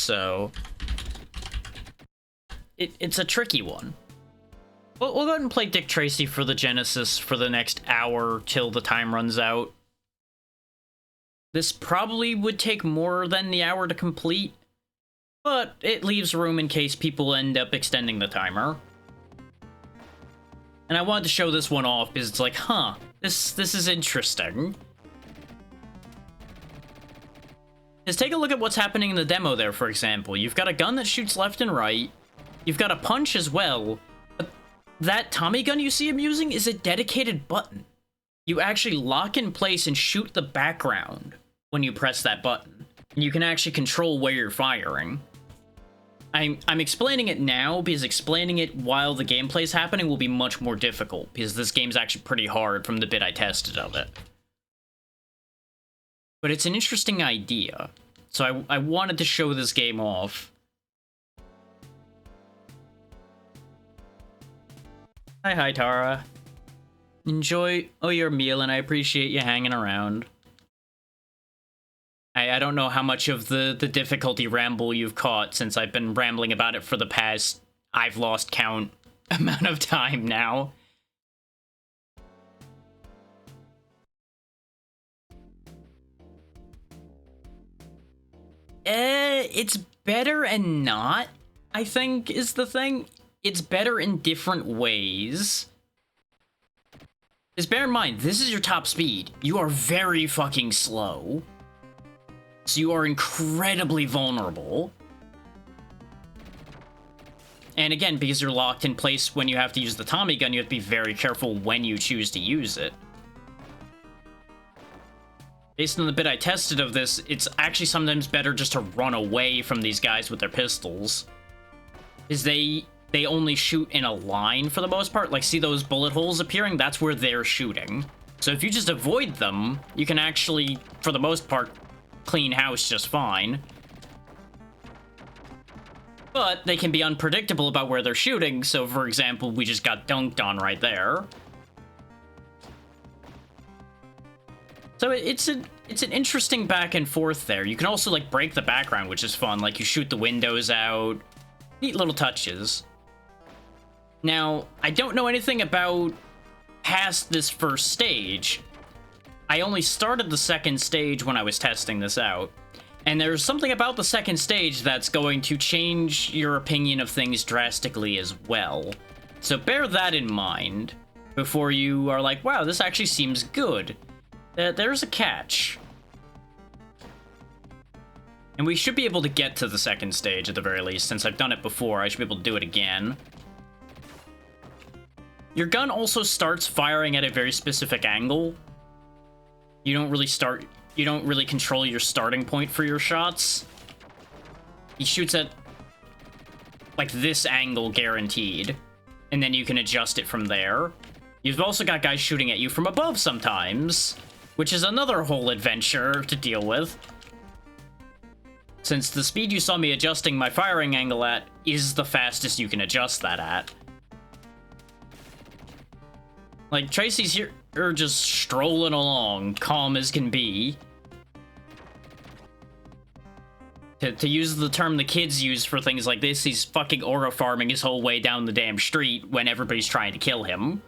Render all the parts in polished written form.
so it's a tricky one. We'll go ahead and play Dick Tracy for the Genesis for the next hour till the time runs out. This probably would take more than the hour to complete, but it leaves room in case people end up extending the timer. And I wanted to show this one off because it's like, huh, this is interesting. Just take a look at what's happening in the demo there, for example. You've got a gun that shoots left and right. You've got a punch as well. But that Tommy gun you see him using is a dedicated button. You actually lock in place and shoot the background when you press that button. And you can actually control where you're firing. I'm explaining it now because explaining it while the gameplay's happening will be much more difficult because this game's actually pretty hard from the bit I tested of it. But it's an interesting idea, so I wanted to show this game off. Hi, Tara. Enjoy your meal, and I appreciate you hanging around. I don't know how much of the difficulty ramble you've caught since I've been rambling about it for the past, I've lost count, amount of time now. It's better and not, I think, is the thing. It's better in different ways. Just bear in mind, this is your top speed. You are very fucking slow. So you are incredibly vulnerable. And again, because you're locked in place when you have to use the Tommy gun, you have to be very careful when you choose to use it. Based on the bit I tested of this, it's actually sometimes better just to run away from these guys with their pistols. Because they only shoot in a line for the most part. Like, see those bullet holes appearing? That's where they're shooting. So if you just avoid them, you can actually, for the most part, clean house just fine. But they can be unpredictable about where they're shooting, so for example, we just got dunked on right there. So it's an interesting back and forth there. You can also like break the background, which is fun. Like you shoot the windows out. Neat little touches. Now, I don't know anything about past this first stage. I only started the second stage when I was testing this out. And there's something about the second stage that's going to change your opinion of things drastically as well. So bear that in mind before you are like, wow, this actually seems good. There's a catch. And we should be able to get to the second stage at the very least. Since I've done it before, I should be able to do it again. Your gun also starts firing at a very specific angle. You don't really control your starting point for your shots. He shoots at like this angle guaranteed, and then you can adjust it from there. You've also got guys shooting at you from above sometimes, which is another whole adventure to deal with. Since the speed you saw me adjusting my firing angle at is the fastest you can adjust that at. Like, Tracy's here just strolling along, calm as can be. To use the term the kids use for things like this, he's fucking aura farming his whole way down the damn street when everybody's trying to kill him.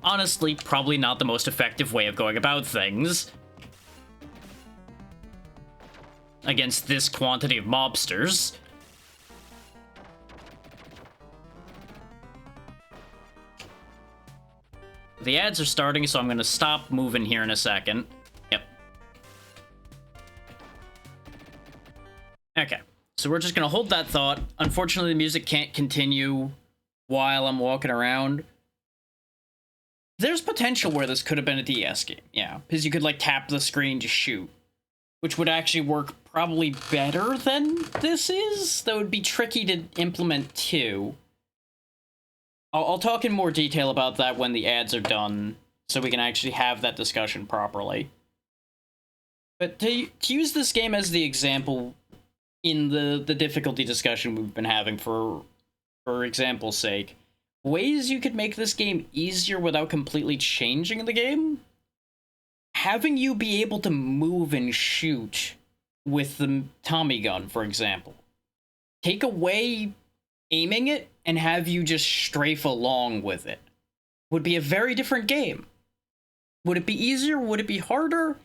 Honestly, probably not the most effective way of going about things. Against this quantity of mobsters. The ads are starting, so I'm going to stop moving here in a second. Yep. Okay, so we're just going to hold that thought. Unfortunately, the music can't continue while I'm walking around. There's potential where this could have been a DS game, yeah. Because you could, like, tap the screen to shoot. Which would actually work probably better than this is. That would be tricky to implement too. I'll talk in more detail about that when the ads are done, so we can actually have that discussion properly. But to use this game as the example in the difficulty discussion we've been having for example's sake, ways you could make this game easier without completely changing the game? Having you be able to move and shoot with the Tommy gun, for example. Take away aiming it and have you just strafe along with it. Would be a very different game. Would it be easier? Would it be harder?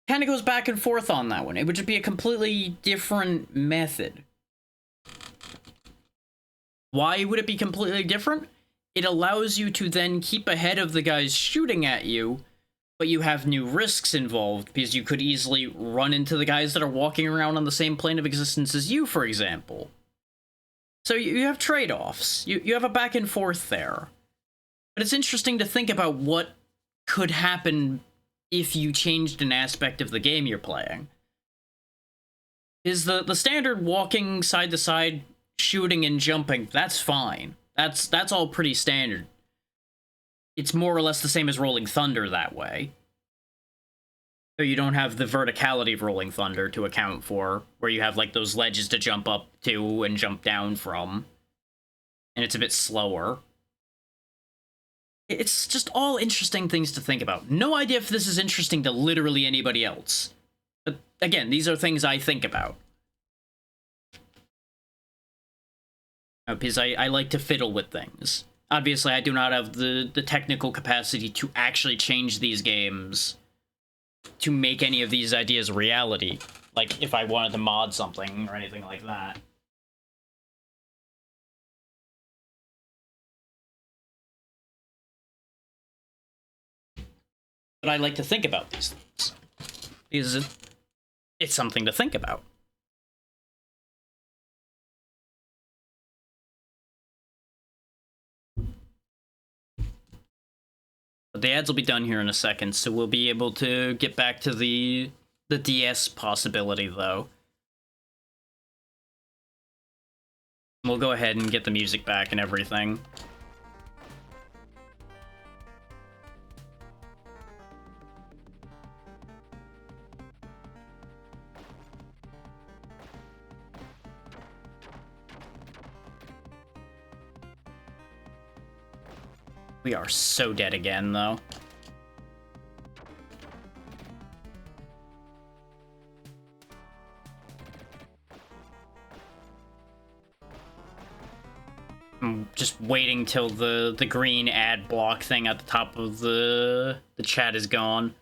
Kind of goes back and forth on that one. It would just be a completely different method. Why would it be completely different? It allows you to then keep ahead of the guys shooting at you, but you have new risks involved because you could easily run into the guys that are walking around on the same plane of existence as you, for example. So you have trade-offs. You have a back and forth there. But it's interesting to think about what could happen if you changed an aspect of the game you're playing. Is the standard walking side to side, shooting and jumping, that's fine. That's all pretty standard. It's more or less the same as Rolling Thunder that way. So you don't have the verticality of Rolling Thunder to account for, where you have like those ledges to jump up to and jump down from. And it's a bit slower. It's just all interesting things to think about. No idea if this is interesting to literally anybody else. But again, these are things I think about. Because I like to fiddle with things. Obviously, I do not have the technical capacity to actually change these games to make any of these ideas a reality. Like, if I wanted to mod something or anything like that. But I like to think about these things. Because it's something to think about. But the ads will be done here in a second, so we'll be able to get back to the DS possibility, though. We'll go ahead and get the music back and everything. We are so dead again, though. I'm just waiting till the green ad block thing at the top of the chat is gone.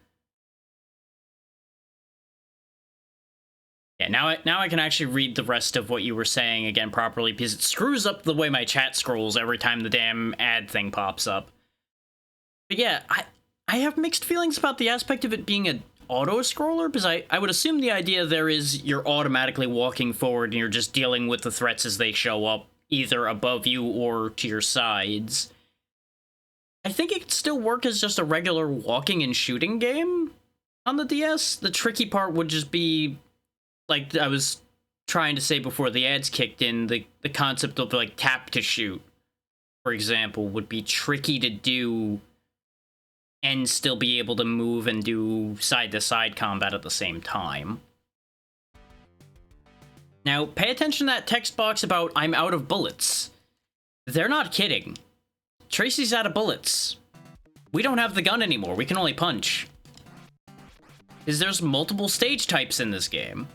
Yeah, now I can actually read the rest of what you were saying again properly, because it screws up the way my chat scrolls every time the damn ad thing pops up. But yeah, I have mixed feelings about the aspect of it being an auto-scroller, because I would assume the idea there is you're automatically walking forward and you're just dealing with the threats as they show up, either above you or to your sides. I think it could still work as just a regular walking and shooting game on the DS. The tricky part would just be, like I was trying to say before the ads kicked in, the concept of like tap to shoot, for example, would be tricky to do and still be able to move and do side-to-side combat at the same time. Now, pay attention to that text box about I'm out of bullets. They're not kidding. Tracy's out of bullets. We don't have the gun anymore, we can only punch. Because there's multiple stage types in this game.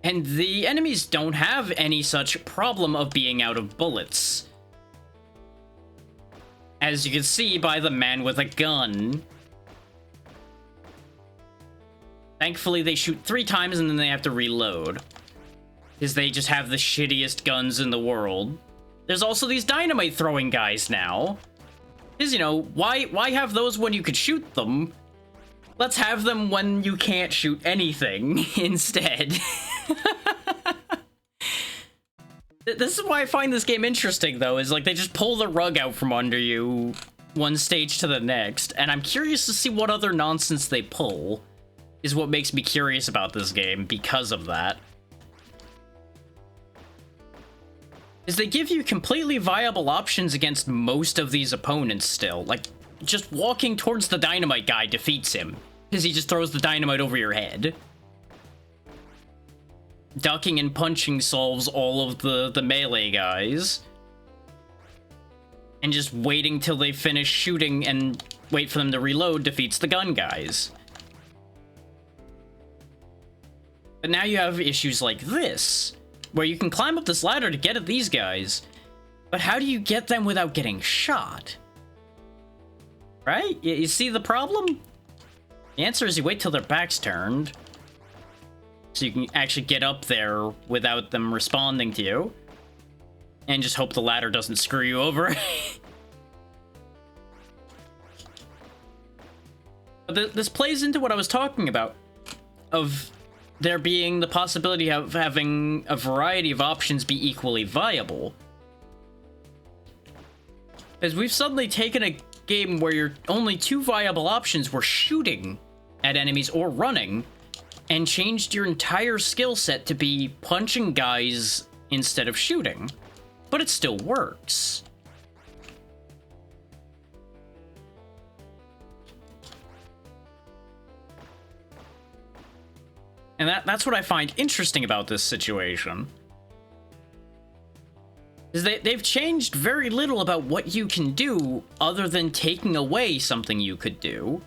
And the enemies don't have any such problem of being out of bullets. As you can see by the man with a gun. Thankfully, they shoot 3 times and then they have to reload. Because they just have the shittiest guns in the world. There's also these dynamite throwing guys now. Because, you know, why have those when you could shoot them? Let's have them when you can't shoot anything instead. This is why I find this game interesting, though, is like they just pull the rug out from under you one stage to the next, and I'm curious to see what other nonsense they pull, is what makes me curious about this game because of that. Is they give you completely viable options against most of these opponents still. Like, just walking towards the dynamite guy defeats him, because he just throws the dynamite over your head. Ducking and punching solves all of the melee guys. And just waiting till they finish shooting and wait for them to reload defeats the gun guys. But now you have issues like this, where you can climb up this ladder to get at these guys, but how do you get them without getting shot? Right? You see the problem? The answer is you wait till their back's turned, so you can actually get up there without them responding to you, and just hope the ladder doesn't screw you over. But this plays into what I was talking about, of there being the possibility of having a variety of options be equally viable. As we've suddenly taken a game where your only two viable options were shooting at enemies or running, and changed your entire skill set to be punching guys instead of shooting. But it still works. And that's what I find interesting about this situation. Is they've changed very little about what you can do other than taking away something you could do.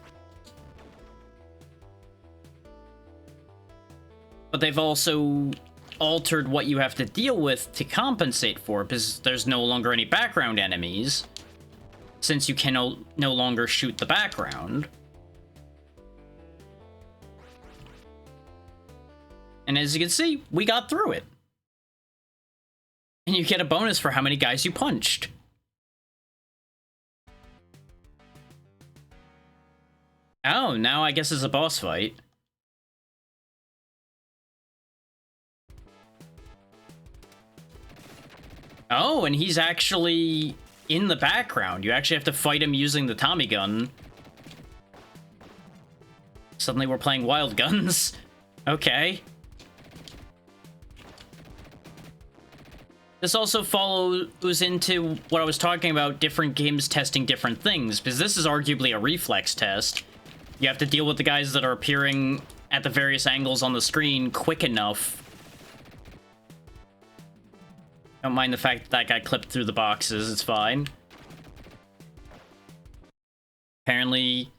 But they've also altered what you have to deal with to compensate for it, because there's no longer any background enemies, since you can no longer shoot the background. And as you can see, we got through it. And you get a bonus for how many guys you punched. Oh, now I guess it's a boss fight. Oh, and he's actually in the background. You actually have to fight him using the Tommy gun. Suddenly we're playing wild guns. Okay. This also follows into what I was talking about, different games testing different things, because this is arguably a reflex test. You have to deal with the guys that are appearing at the various angles on the screen quick enough. Don't mind the fact that that guy clipped through the boxes, it's fine. Apparently,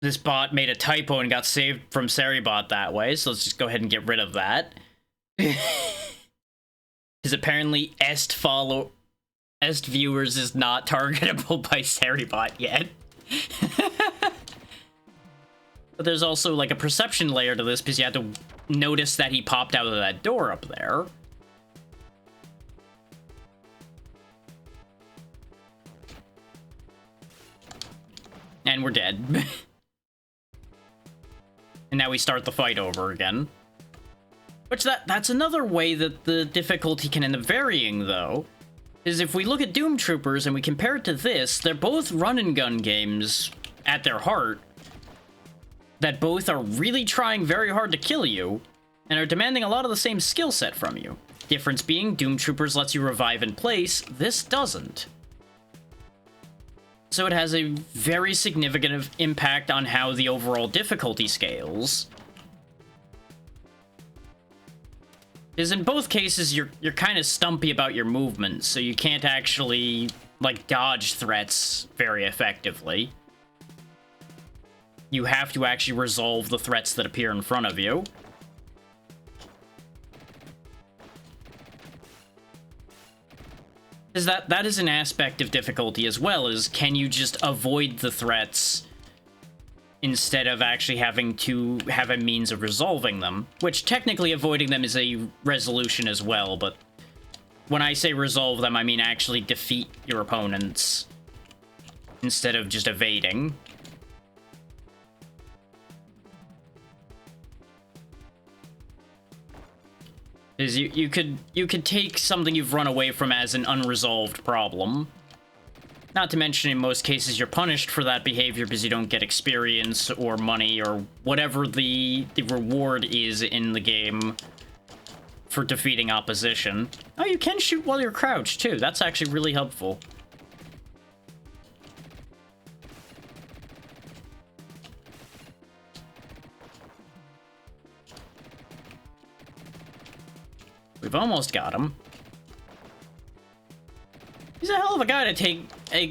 this bot made a typo and got saved from Seribot that way, so let's just go ahead and get rid of that. Because apparently est viewers is not targetable by Seribot yet. But there's also like a perception layer to this, because you had to notice that he popped out of that door up there. And we're dead. And now we start the fight over again. Which that's another way that the difficulty can end up varying, though. Is if we look at Doom Troopers and we compare it to this, they're both run-and-gun games at their heart, that both are really trying very hard to kill you, and are demanding a lot of the same skill set from you. Difference being, Doom Troopers lets you revive in place, this doesn't. So it has a very significant impact on how the overall difficulty scales. Because in both cases, you're kind of stumpy about your movements, so you can't actually, like, dodge threats very effectively. You have to actually resolve the threats that appear in front of you. Because that is an aspect of difficulty as well, is can you just avoid the threats instead of actually having to have a means of resolving them? Which technically avoiding them is a resolution as well, but when I say resolve them, I mean actually defeat your opponents instead of just evading. Is you could take something you've run away from as an unresolved problem. Not to mention, in most cases, you're punished for that behavior because you don't get experience or money or whatever the reward is in the game for defeating opposition. Oh, you can shoot while you're crouched, too. That's actually really helpful. We've almost got him. He's a hell of a guy to take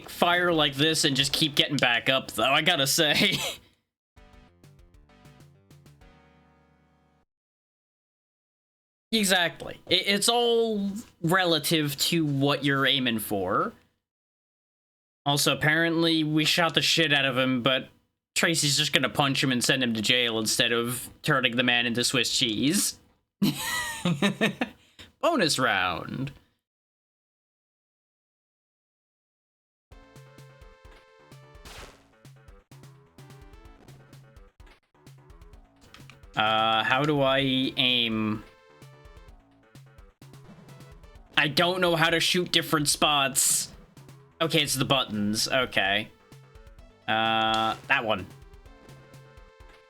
fire like this and just keep getting back up, though, I gotta say. Exactly. It's all relative to what you're aiming for. Also, apparently, we shot the shit out of him, but Tracy's just gonna punch him and send him to jail instead of turning the man into Swiss cheese. Bonus round. How do I aim? I don't know how to shoot different spots. Okay, it's the buttons. Okay. That one.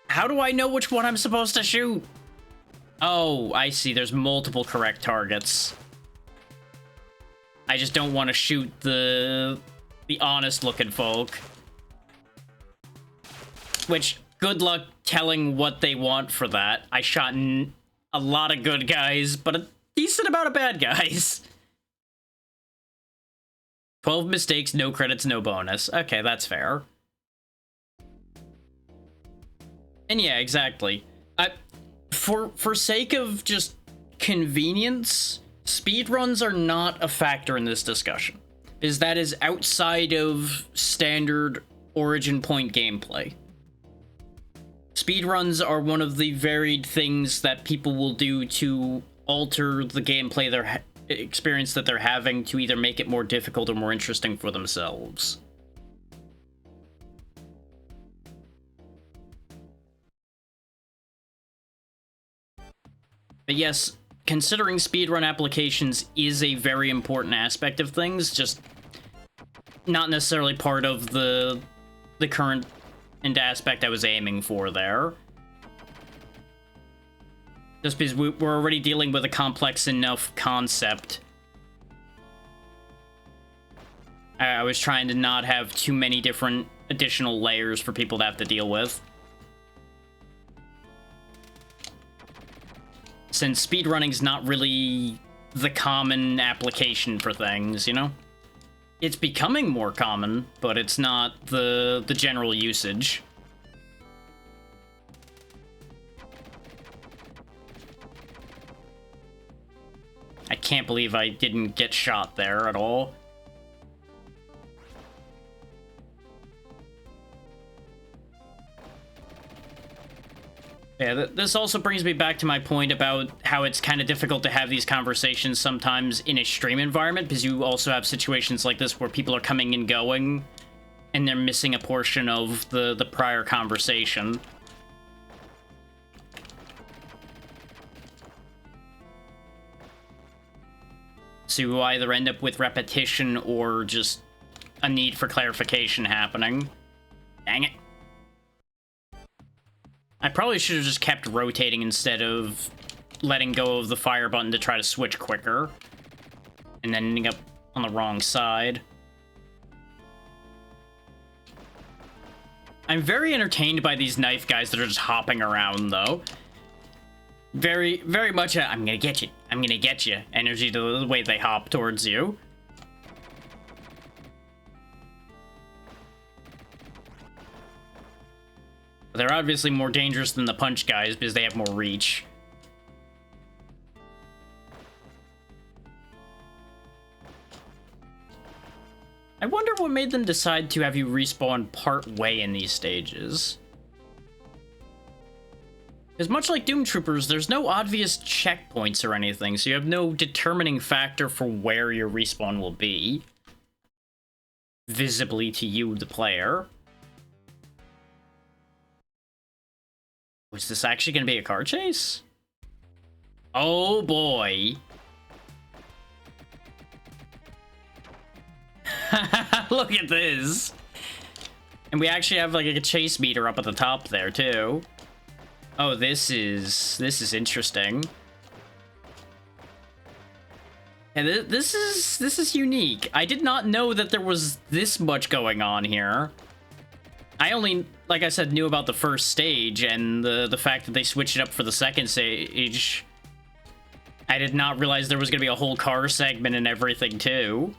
How do I know which one I'm supposed to shoot? Oh, I see. There's multiple correct targets. I just don't want to shoot the honest-looking folk. Which, good luck telling what they want for that. I shot a lot of good guys, but a decent amount of bad guys. 12 mistakes, no credits, no bonus. Okay, that's fair. And yeah, exactly. For sake of just convenience, speedruns are not a factor in this discussion, because that is outside of standard Origin Point gameplay. Speedruns are one of the varied things that people will do to alter the gameplay experience that they're having to either make it more difficult or more interesting for themselves. But yes, considering speedrun applications is a very important aspect of things, just not necessarily part of the current aspect I was aiming for there. Just because we're already dealing with a complex enough concept. I was trying to not have too many different additional layers for people to have to deal with. Since speedrunning's not really the common application for things, you know? It's becoming more common, but it's not the general usage. I can't believe I didn't get shot there at all. Yeah, this also brings me back to my point about how it's kind of difficult to have these conversations sometimes in a stream environment, because you also have situations like this where people are coming and going, and they're missing a portion of the prior conversation. So you either end up with repetition or just a need for clarification happening. Dang it. I probably should have just kept rotating instead of letting go of the fire button to try to switch quicker. And then ending up on the wrong side. I'm very entertained by these knife guys that are just hopping around, though. Very, very much a, I'm gonna get you, I'm gonna get you energy to the way they hop towards you. They're obviously more dangerous than the punch guys because they have more reach. I wonder what made them decide to have you respawn part way in these stages. Because much like Doom Troopers, there's no obvious checkpoints or anything, so you have no determining factor for where your respawn will be. Visibly to you, the player. Was this actually going to be a car chase? Oh boy. Look at this. And we actually have like a chase meter up at the top there too. Oh, this is interesting. And this is unique. I did not know that there was this much going on here. I only, like I said, knew about the first stage and the fact that they switched it up for the second stage. I did not realize there was going to be a whole car segment and everything, too.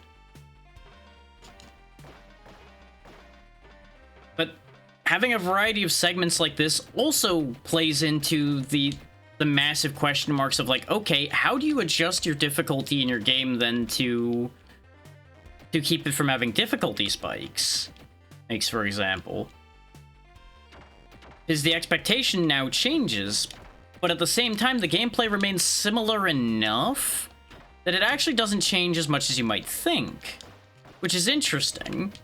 having a variety of segments like this also plays into the massive question marks of like, okay, how do you adjust your difficulty in your game then to keep it from having difficulty spikes? Like, for example, is the expectation now changes, but at the same time the gameplay remains similar enough that it actually doesn't change as much as you might think, which is interesting.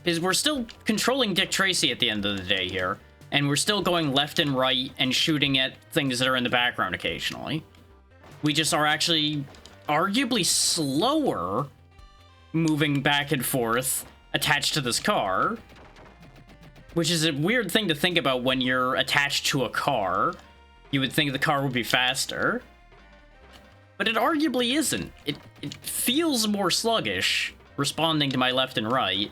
Is we're still controlling Dick Tracy at the end of the day here, and we're still going left and right and shooting at things that are in the background occasionally. We just are actually arguably slower moving back and forth attached to this car, which is a weird thing to think about when you're attached to a car. You would think the car would be faster, but it arguably isn't. It feels more sluggish, responding to my left and right.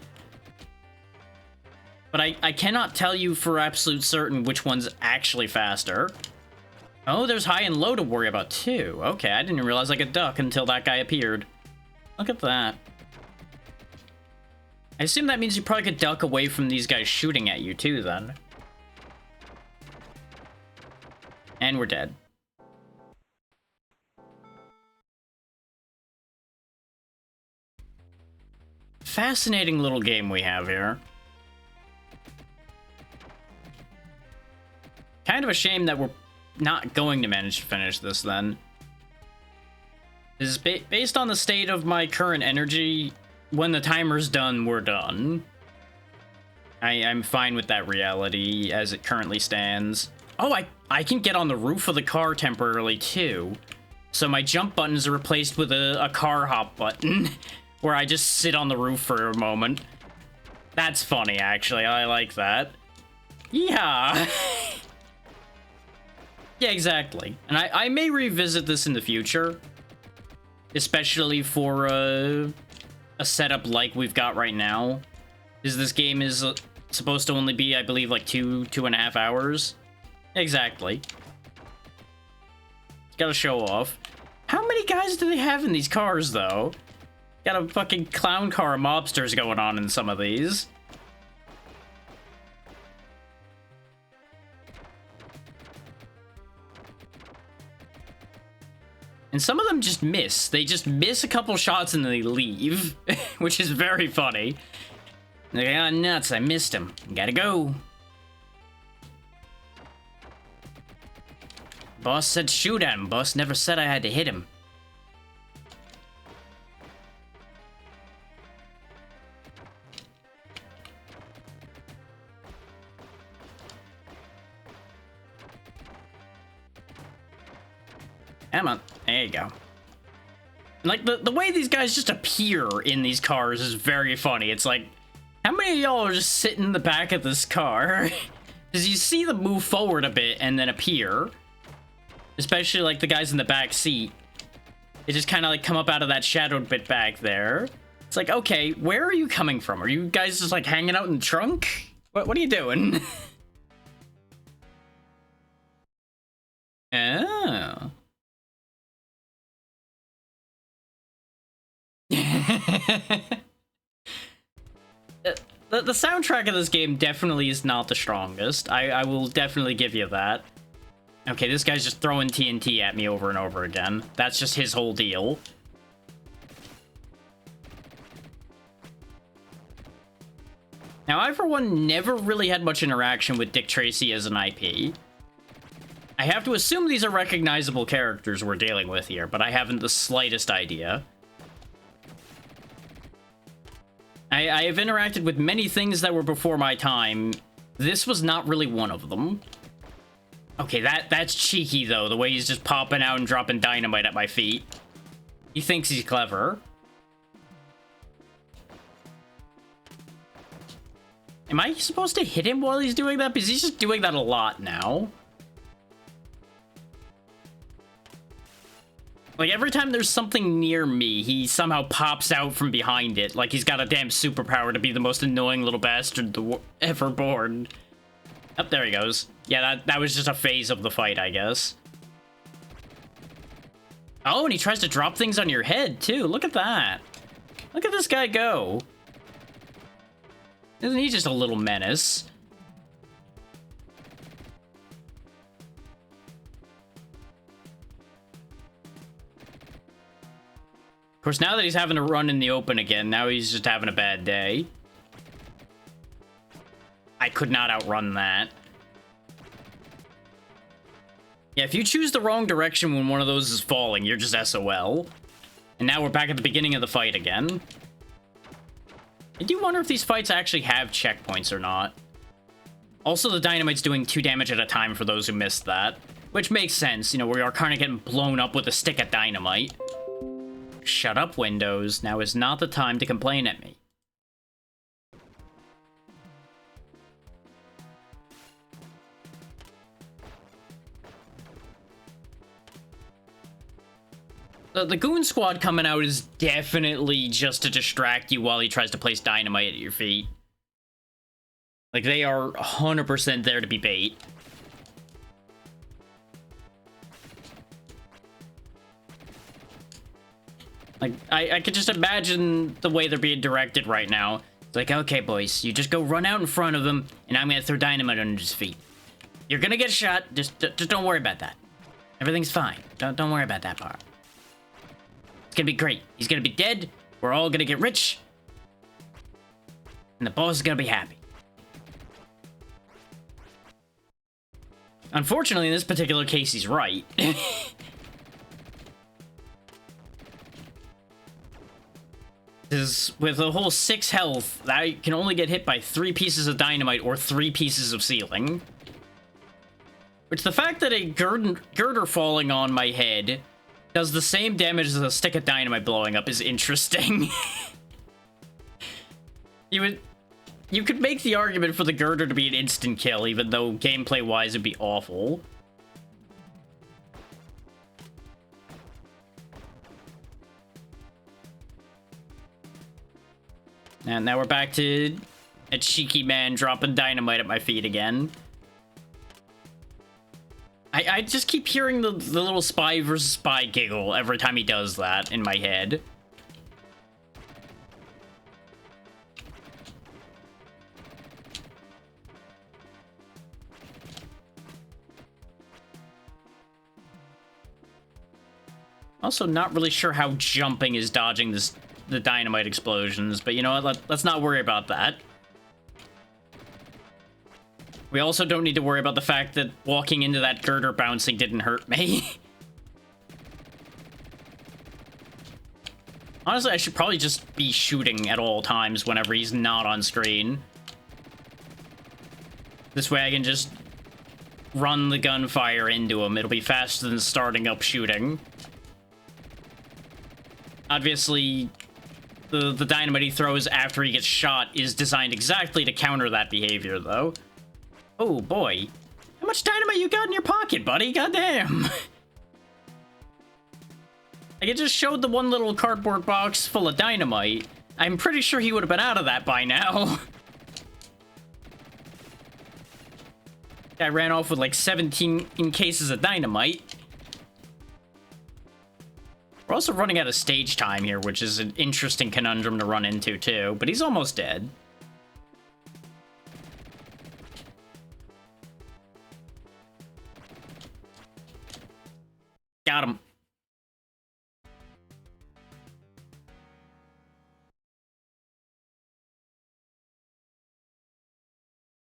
But I cannot tell you for absolute certain which one's actually faster. Oh, there's high and low to worry about too. Okay, I didn't realize I could duck until that guy appeared. Look at that. I assume that means you probably could duck away from these guys shooting at you too, then. And we're dead. Fascinating little game we have here. Kind of a shame that we're not going to manage to finish this, then. Is based on the state of my current energy, when the timer's done, we're done. I'm fine with that reality as it currently stands. Oh, I can get on the roof of the car temporarily, too. So my jump buttons are replaced with a car hop button, where I just sit on the roof for a moment. That's funny, actually. I like that. Yeah. Yeah, exactly. And I may revisit this in the future, especially for a setup like we've got right now. Because this game is supposed to only be, I believe, like 2.5 hours. Exactly. Gotta show off. How many guys do they have in these cars, though? Got a fucking clown car of mobsters going on in some of these. And some of them just miss. They just miss a couple shots and then they leave, which is very funny. Like, ah, nuts, I missed him. Gotta go. Boss said shoot at him. Boss never said I had to hit him. Come on. There you go. Like, the way these guys just appear in these cars is very funny. It's like, how many of y'all are just sitting in the back of this car? Because you see them move forward a bit and then appear. Especially, like, the guys in the back seat. They just kind of, like, come up out of that shadowed bit back there. It's like, okay, where are you coming from? Are you guys just, like, hanging out in the trunk? What are you doing? Oh. The soundtrack of this game definitely is not the strongest. I will definitely give you that. Okay, this guy's just throwing TNT at me over and over again. That's just his whole deal. Now, I, for one, never really had much interaction with Dick Tracy as an IP. I have to assume these are recognizable characters we're dealing with here, but I haven't the slightest idea. I have interacted with many things that were before my time. This was not really one of them. Okay, that's cheeky, though, the way he's just popping out and dropping dynamite at my feet. He thinks he's clever. Am I supposed to hit him while he's doing that? Because he's just doing that a lot now. Like, every time there's something near me, he somehow pops out from behind it. Like he's got a damn superpower to be the most annoying little bastard ever born. Oh, there he goes. Yeah, that was just a phase of the fight, I guess. Oh, and he tries to drop things on your head, too. Look at that. Look at this guy go. Isn't he just a little menace? course, now that he's having to run in the open again, now he's just having a bad day. I could not outrun that. Yeah, if you choose the wrong direction when one of those is falling, you're just SOL. And now we're back at the beginning of the fight again. I do wonder if these fights actually have checkpoints or not. Also, the dynamite's doing 2 damage at a time for those who missed that. Which makes sense, you know, we are kind of getting blown up with a stick of dynamite. Shut up, Windows. Now is not the time to complain at me. The Goon Squad coming out is definitely just to distract you while he tries to place dynamite at your feet. Like, they are 100% there to be bait. Like, I could just imagine the way they're being directed right now. It's like, okay, boys, you just go run out in front of him, and I'm gonna throw dynamite under his feet. You're gonna get shot, just don't worry about that. Everything's fine. Don't worry about that part. It's gonna be great. He's gonna be dead, we're all gonna get rich, and the boss is gonna be happy. Unfortunately, in this particular case, he's right. Because with a whole 6 health, I can only get hit by 3 pieces of dynamite or 3 pieces of ceiling. Which, the fact that a girder falling on my head does the same damage as a stick of dynamite blowing up is interesting. You could make the argument for the girder to be an instant kill, even though gameplay-wise it'd be awful. And now we're back to a cheeky man dropping dynamite at my feet again. I just keep hearing the little spy versus spy giggle every time he does that in my head. Also, not really sure how jumping is dodging the dynamite explosions, but you know what? Let's not worry about that. We also don't need to worry about the fact that walking into that girder bouncing didn't hurt me. Honestly, I should probably just be shooting at all times whenever he's not on screen. This way I can just run the gunfire into him. It'll be faster than starting up shooting. Obviously, the dynamite he throws after he gets shot is designed exactly to counter that behavior, though. Oh, boy. How much dynamite you got in your pocket, buddy? Goddamn. Like, it just showed the one little cardboard box full of dynamite. I'm pretty sure he would have been out of that by now. Guy ran off with like 17 cases of dynamite. We're also running out of stage time here, which is an interesting conundrum to run into, too. But he's almost dead. Got him.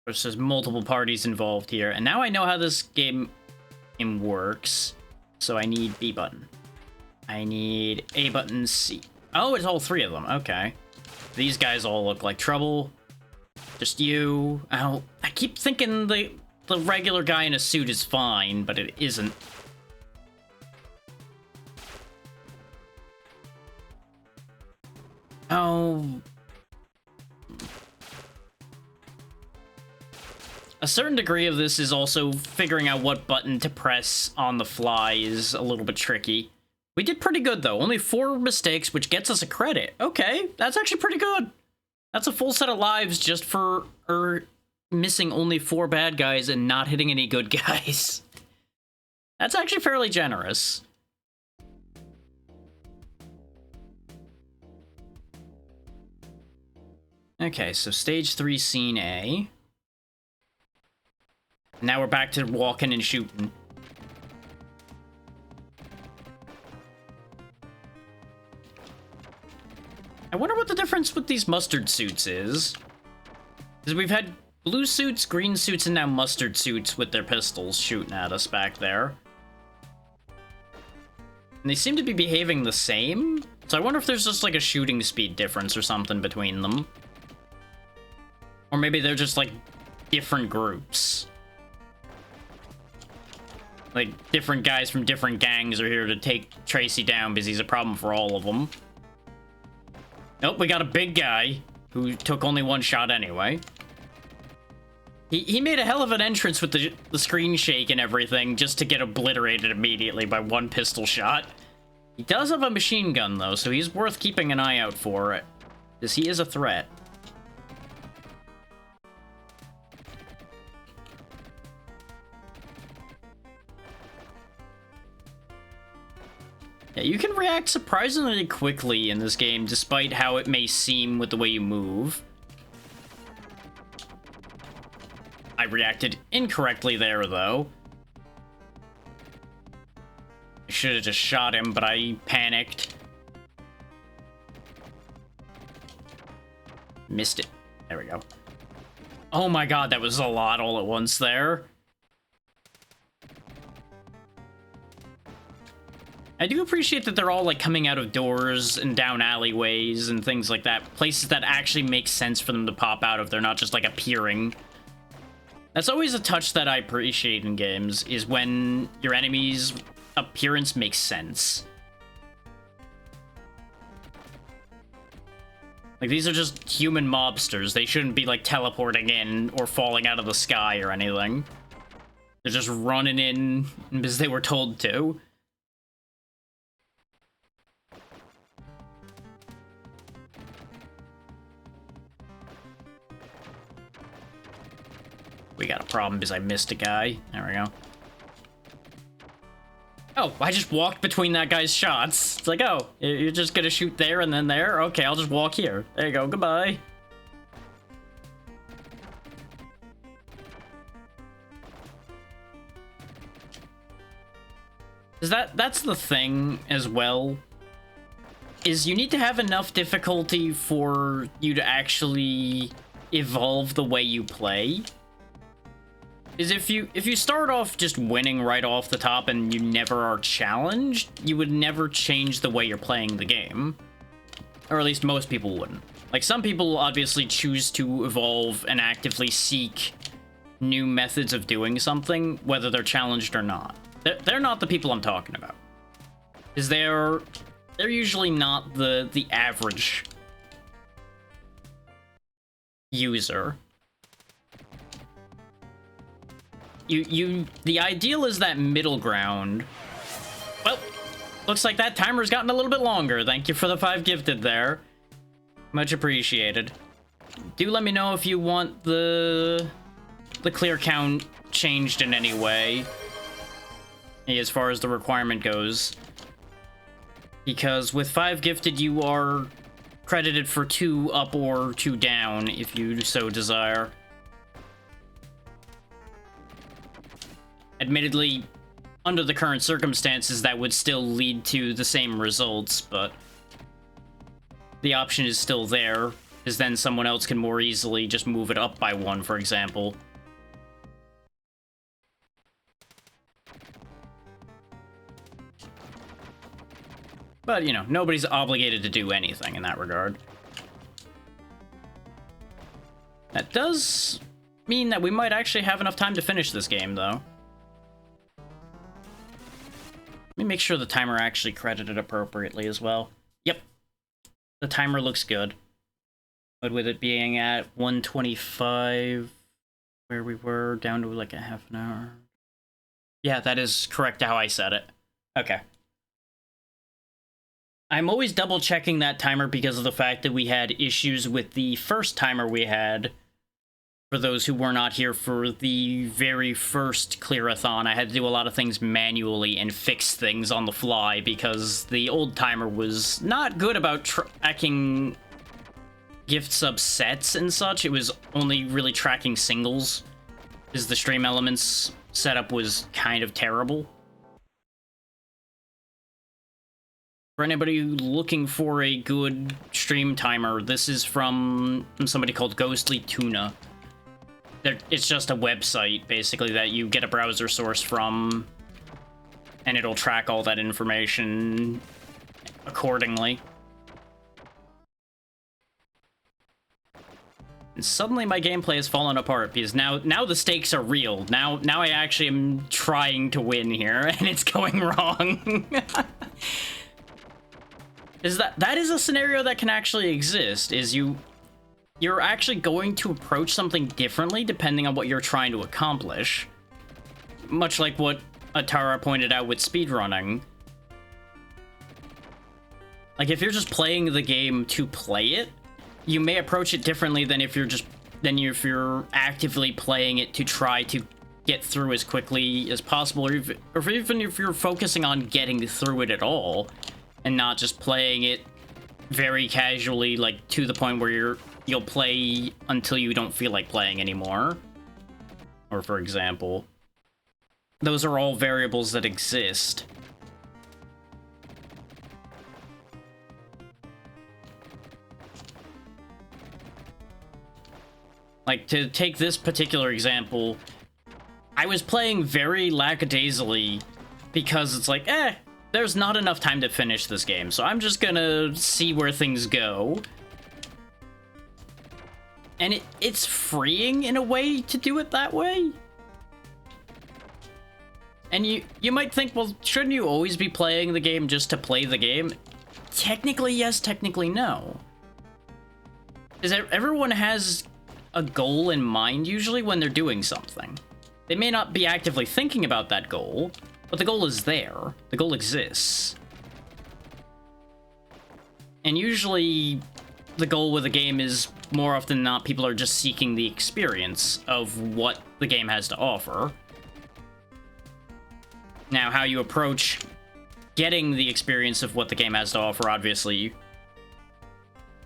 There's multiple parties involved here. And now I know how this game works. So I need B button. I need A button, C. Oh, it's all 3 of them. Okay. These guys all look like trouble. Just you. Oh, I keep thinking the regular guy in a suit is fine, but it isn't. Oh. A certain degree of this is also figuring out what button to press on the fly is a little bit tricky. We did pretty good, though. Only 4 mistakes, which gets us a credit. Okay, that's actually pretty good. That's a full set of lives just for missing only 4 bad guys and not hitting any good guys. That's actually fairly generous. Okay, so stage 3, scene A. Now we're back to walking and shooting. I wonder what the difference with these mustard suits is. Because we've had blue suits, green suits, and now mustard suits with their pistols shooting at us back there. And they seem to be behaving the same. So I wonder if there's just like a shooting speed difference or something between them. Or maybe they're just like different groups. Like different guys from different gangs are here to take Tracy down because he's a problem for all of them. Nope, we got a big guy who took only one shot anyway. He made a hell of an entrance with the screen shake and everything just to get obliterated immediately by one pistol shot. He does have a machine gun, though, so he's worth keeping an eye out for it, because he is a threat. Yeah, you can react surprisingly quickly in this game, despite how it may seem with the way you move. I reacted incorrectly there, though. I should have just shot him, but I panicked. Missed it. There we go. Oh my god, that was a lot all at once there. I do appreciate that they're all, like, coming out of doors and down alleyways and things like that. Places that actually make sense for them to pop out of. They're not just, like, appearing. That's always a touch that I appreciate in games, is when your enemy's appearance makes sense. Like, these are just human mobsters. They shouldn't be, like, teleporting in or falling out of the sky or anything. They're just running in because they were told to. We got a problem because I missed a guy. There we go. Oh, I just walked between that guy's shots. It's like, oh, you're just gonna shoot there and then there? Okay, I'll just walk here. There you go, goodbye. That's the thing as well, is you need to have enough difficulty for you to actually evolve the way you play. Is if you start off just winning right off the top and you never are challenged, you would never change the way you're playing the game. Or at least most people wouldn't. Like, some people obviously choose to evolve and actively seek new methods of doing something, whether they're challenged or not. They're not the people I'm talking about. Because they're usually not the average user. The ideal is that middle ground. Well, looks like that timer's gotten a little bit longer. Thank you for the 5 gifted there. Much appreciated. Do let me know if you want the clear count changed in any way, as far as the requirement goes. Because with 5 gifted, you are credited for 2 up or 2 down, if you so desire. Admittedly, under the current circumstances, that would still lead to the same results, but the option is still there, because then someone else can more easily just move it up by 1, for example. But, you know, nobody's obligated to do anything in that regard. That does mean that we might actually have enough time to finish this game, though. Let me make sure the timer actually credited appropriately as well. Yep. The timer looks good. But with it being at 125, where we were, down to like a half an hour. Yeah, that is correct how I said it. Okay. I'm always double checking that timer because of the fact that we had issues with the first timer we had. For those who were not here for the very first clear-a-thon, I had to do a lot of things manually and fix things on the fly because the old timer was not good about tracking gift sub sets and such. It was only really tracking singles, because the stream elements setup was kind of terrible. For anybody looking for a good stream timer, this is from somebody called Ghostly Tuna. It's just a website, basically, that you get a browser source from, and it'll track all that information accordingly. And suddenly my gameplay has fallen apart, because now the stakes are real. Now I actually am trying to win here, and it's going wrong. That is a scenario that can actually exist, is you're actually going to approach something differently depending on what you're trying to accomplish. Much like what Atara pointed out with speedrunning. Like, if you're just playing the game to play it, you may approach it differently than if you're actively playing it to try to get through as quickly as possible, or even if you're focusing on getting through it at all, and not just playing it very casually, like, to the point where you'll play until you don't feel like playing anymore. Or, for example, those are all variables that exist. Like, to take this particular example, I was playing very lackadaisically because it's like, there's not enough time to finish this game, so I'm just gonna see where things go. And it's freeing in a way to do it that way. And you might think, well, shouldn't you always be playing the game just to play the game? Technically yes, technically no. Because everyone has a goal in mind usually when they're doing something. They may not be actively thinking about that goal, but the goal is there. The goal exists. And usually, the goal with a game is, more often than not, people are just seeking the experience of what the game has to offer. Now, how you approach getting the experience of what the game has to offer, obviously,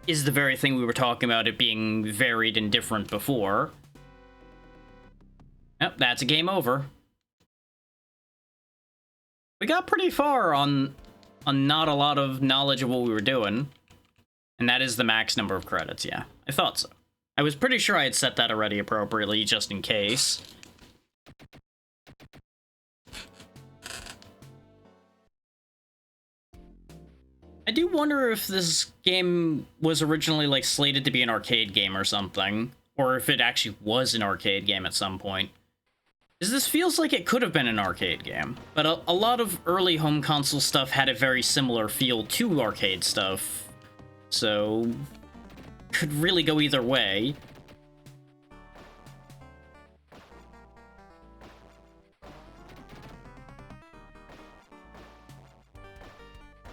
is the very thing we were talking about, it being varied and different before. Yep, that's a game over. We got pretty far on not a lot of knowledge of what we were doing. And that is the max number of credits, yeah. I thought so. I was pretty sure I had set that already appropriately, just in case. I do wonder if this game was originally, like, slated to be an arcade game or something. Or if it actually was an arcade game at some point. Because this feels like it could have been an arcade game, but a lot of early home console stuff had a very similar feel to arcade stuff, so could really go either way.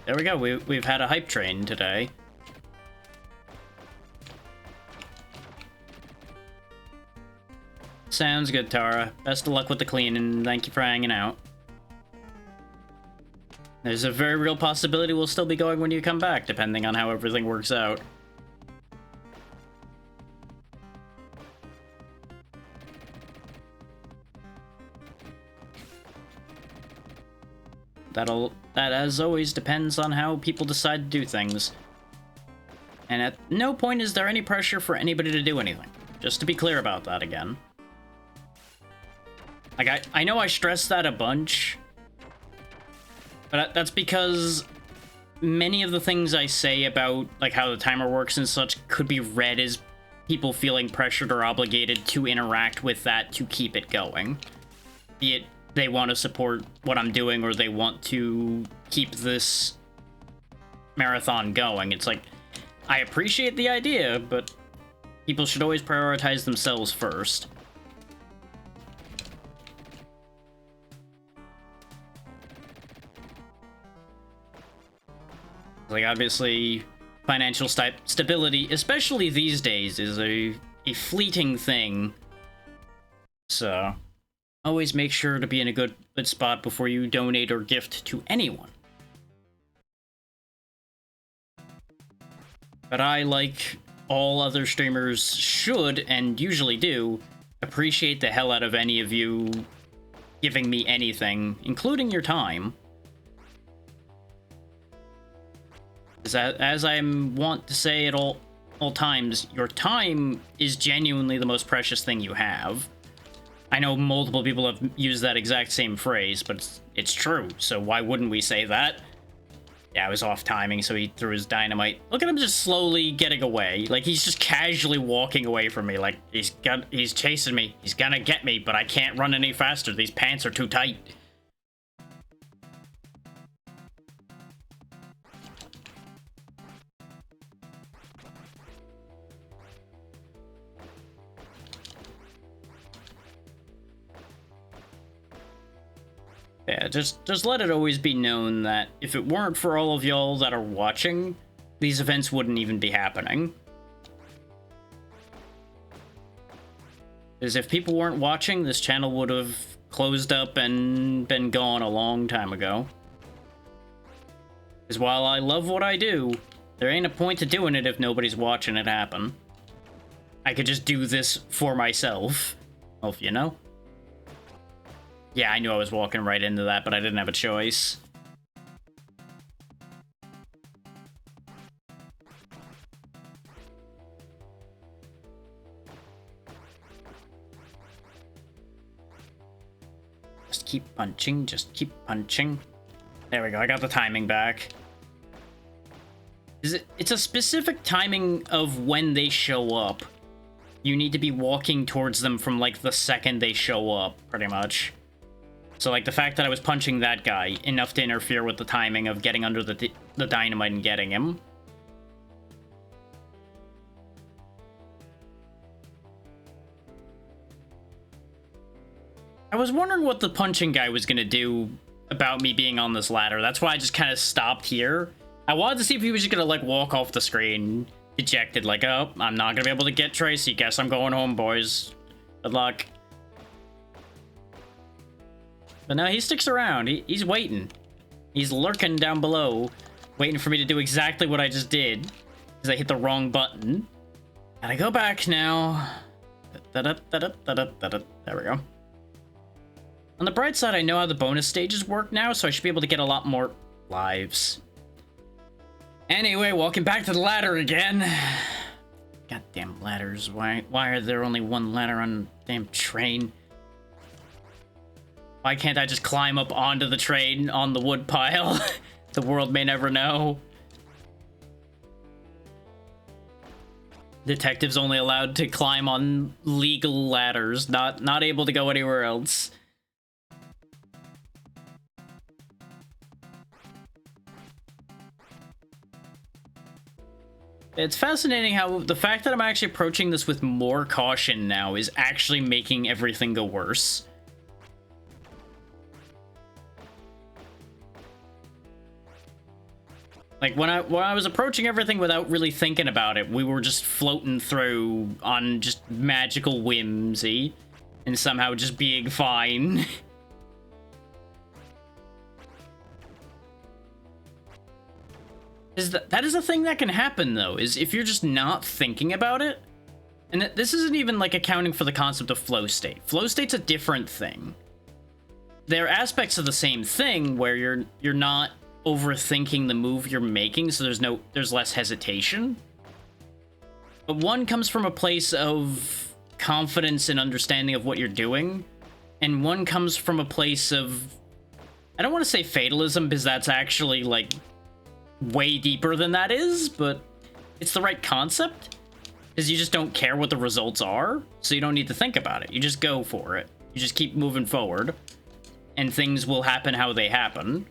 There we go, we've had a hype train today. Sounds good, Tara. Best of luck with the clean, and thank you for hanging out. There's a very real possibility we'll still be going when you come back, depending on how everything works out. That, as always, depends on how people decide to do things. And at no point is there any pressure for anybody to do anything. Just to be clear about that again. Like, I know I stress that a bunch, but that's because many of the things I say about, like, how the timer works and such could be read as people feeling pressured or obligated to interact with that to keep it going. Be it they want to support what I'm doing or they want to keep this marathon going. It's like, I appreciate the idea, but people should always prioritize themselves first. Like, obviously, financial stability, especially these days, is a fleeting thing. So, always make sure to be in a good spot before you donate or gift to anyone. But I, like all other streamers should, and usually do, appreciate the hell out of any of you giving me anything, including your time. As I want to say at all times, your time is genuinely the most precious thing you have. I know multiple people have used that exact same phrase, but it's true, so why wouldn't we say that? Yeah, I was off timing, so he threw his dynamite. Look at him just slowly getting away. Like, he's just casually walking away from me. Like, he's chasing me. He's gonna get me, but I can't run any faster. These pants are too tight. Yeah, just let it always be known that if it weren't for all of y'all that are watching, these events wouldn't even be happening. Because if people weren't watching, this channel would have closed up and been gone a long time ago. Because while I love what I do, there ain't a point to doing it if nobody's watching it happen. I could just do this for myself. Well, if you know. Yeah, I knew I was walking right into that, but I didn't have a choice. Just keep punching, just keep punching. There we go, I got the timing back. It's a specific timing of when they show up. You need to be walking towards them from, like, the second they show up, pretty much. So, like, the fact that I was punching that guy enough to interfere with the timing of getting under the dynamite and getting him. I was wondering what the punching guy was gonna do about me being on this ladder. That's why I just kind of stopped here. I wanted to see if he was just gonna, like, walk off the screen, dejected, like, oh, I'm not gonna be able to get Tracy. Guess I'm going home, boys. Good luck. But no, he sticks around. He's waiting. He's lurking down below, waiting for me to do exactly what I just did, because I hit the wrong button. Gotta go back now. There we go. On the bright side, I know how the bonus stages work now, so I should be able to get a lot more lives. Anyway, walking back to the ladder again. Goddamn ladders. Why are there only one ladder on the damn train? Why can't I just climb up onto the train on the wood pile? The world may never know. Detectives only allowed to climb on legal ladders, not able to go anywhere else. It's fascinating how the fact that I'm actually approaching this with more caution now is actually making everything go worse. Like, when I was approaching everything without really thinking about it, we were just floating through on just magical whimsy and somehow just being fine. That is a thing that can happen, though, is if you're just not thinking about it. And this isn't even, like, accounting for the concept of flow state. Flow state's a different thing. There are aspects of the same thing where you're not overthinking the move you're making, so there's less hesitation. But one comes from a place of confidence and understanding of what you're doing, and one comes from a place of, I don't want to say fatalism, because that's actually, like, way deeper than that is, but it's the right concept, because you just don't care what the results are, so you don't need to think about it. You just go for it. You just keep moving forward, and things will happen how they happen.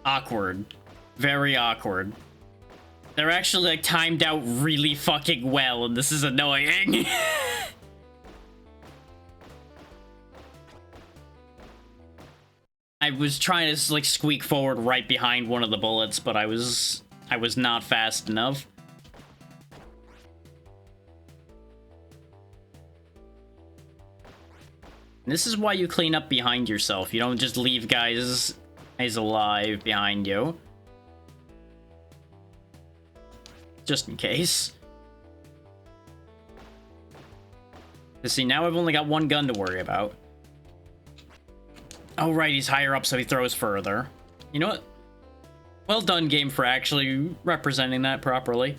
Awkward. Very awkward. They're actually, like, timed out really fucking well, and this is annoying. I was trying to, like, squeak forward right behind one of the bullets, but I was not fast enough. This is why you clean up behind yourself. You don't just leave guys alive behind you. Just in case. See, now I've only got one gun to worry about. Oh, right, he's higher up, so he throws further. You know what? Well done, game, for actually representing that properly.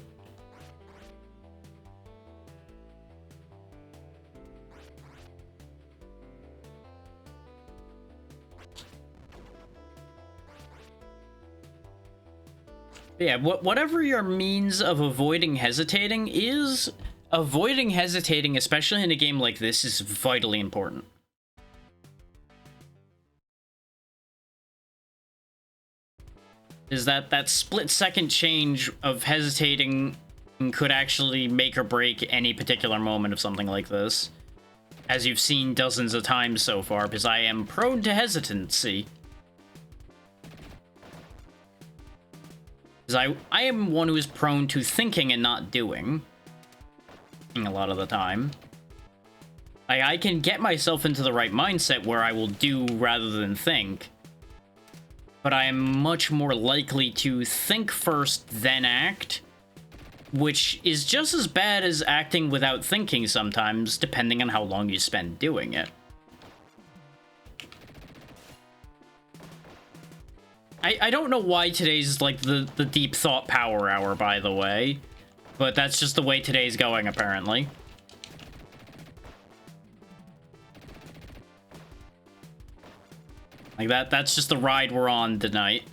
Yeah, whatever your means of avoiding hesitating is, avoiding hesitating, especially in a game like this, is vitally important. Is that split-second change of hesitating could actually make or break any particular moment of something like this, as you've seen dozens of times so far, because I am prone to hesitancy. Because I am one who is prone to thinking and not doing a lot of the time. I can get myself into the right mindset where I will do rather than think, but I am much more likely to think first, then act, which is just as bad as acting without thinking sometimes, depending on how long you spend doing it. I don't know why today's like the deep thought power hour, by the way, but that's just the way today's going, apparently. Like that's just the ride we're on tonight.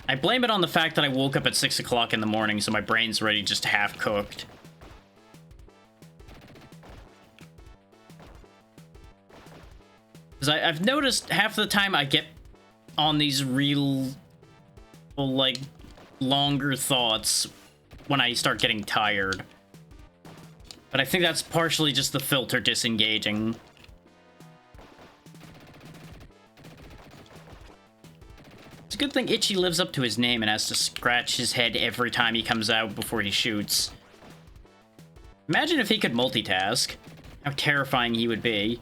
I blame it on the fact that I woke up at 6 o'clock in the morning, so my brain's already just half cooked. Because I've noticed half the time I get on these real, like, longer thoughts when I start getting tired. But I think that's partially just the filter disengaging. It's a good thing Itchy lives up to his name and has to scratch his head every time he comes out before he shoots. Imagine if he could multitask. How terrifying he would be.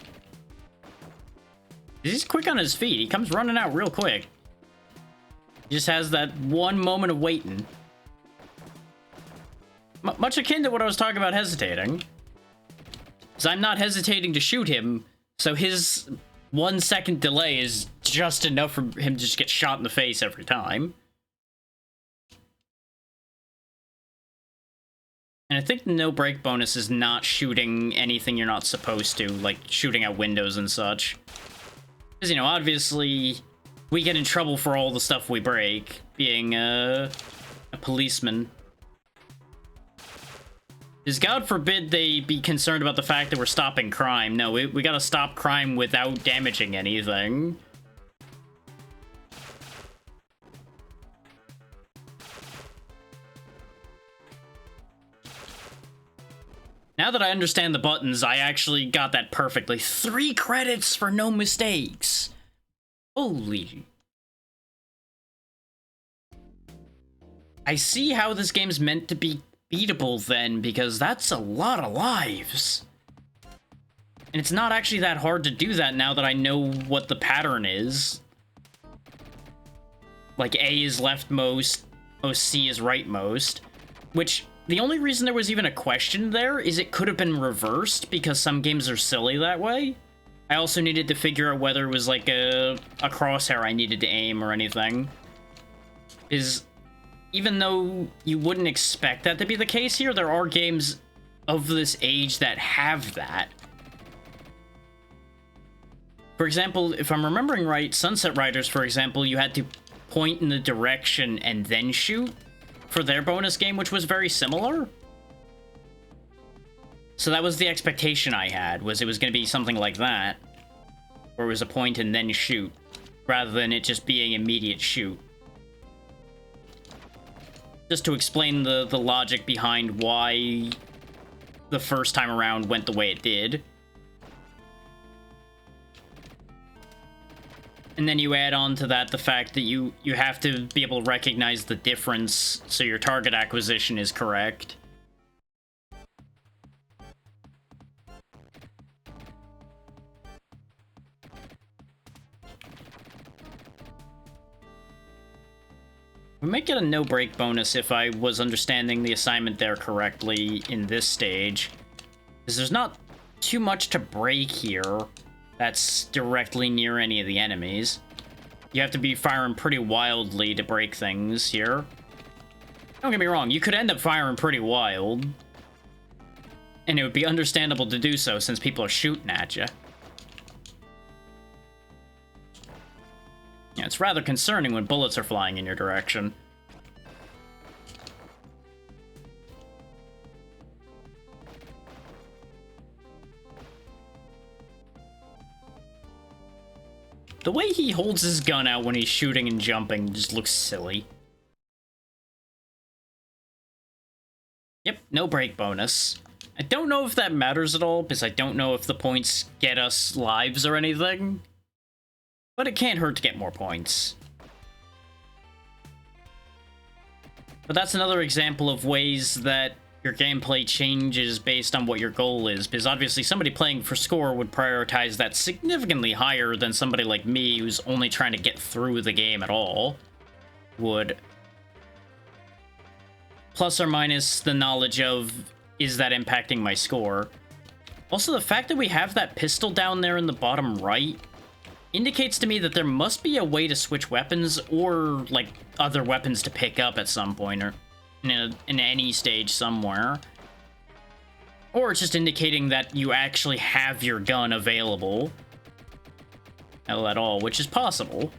He's quick on his feet. He comes running out real quick. He just has that one moment of waiting. Much akin to what I was talking about hesitating. Because I'm not hesitating to shoot him, so his 1 second delay is just enough for him to just get shot in the face every time. And I think the no break bonus is not shooting anything you're not supposed to, like shooting out windows and such. Because, you know, obviously, we get in trouble for all the stuff we break, being a policeman. Because God forbid they be concerned about the fact that we're stopping crime. No, we gotta stop crime without damaging anything. Now that I understand the buttons, I actually got that perfectly. 3 credits for no mistakes. Holy. I see how this game's meant to be beatable then, because that's a lot of lives. And it's not actually that hard to do that now that I know what the pattern is. Like, A is leftmost, C is rightmost, which... The only reason there was even a question there is it could have been reversed, because some games are silly that way. I also needed to figure out whether it was like a crosshair I needed to aim or anything. Even though you wouldn't expect that to be the case here, there are games of this age that have that. For example, if I'm remembering right, Sunset Riders, for example, you had to point in the direction and then shoot for their bonus game, which was very similar. So that was the expectation I had, was it was going to be something like that, where it was a point and then shoot, rather than it just being immediate shoot. Just to explain the logic behind why the first time around went the way it did. And then you add on to that the fact that you have to be able to recognize the difference so your target acquisition is correct. We might get a no-break bonus if I was understanding the assignment there correctly in this stage. Because there's not too much to break here that's directly near any of the enemies. You have to be firing pretty wildly to break things here. Don't get me wrong, you could end up firing pretty wild. And it would be understandable to do so since people are shooting at you. Yeah, it's rather concerning when bullets are flying in your direction. The way he holds his gun out when he's shooting and jumping just looks silly. Yep, no break bonus. I don't know if that matters at all, because I don't know if the points get us lives or anything. But it can't hurt to get more points. But that's another example of ways that your gameplay changes based on what your goal is, because obviously somebody playing for score would prioritize that significantly higher than somebody like me who's only trying to get through the game at all would. Plus or minus the knowledge of, is that impacting my score? Also, the fact that we have that pistol down there in the bottom right indicates to me that there must be a way to switch weapons or, like, other weapons to pick up at some point or in any stage somewhere. Or it's just indicating that you actually have your gun available at all, which is possible.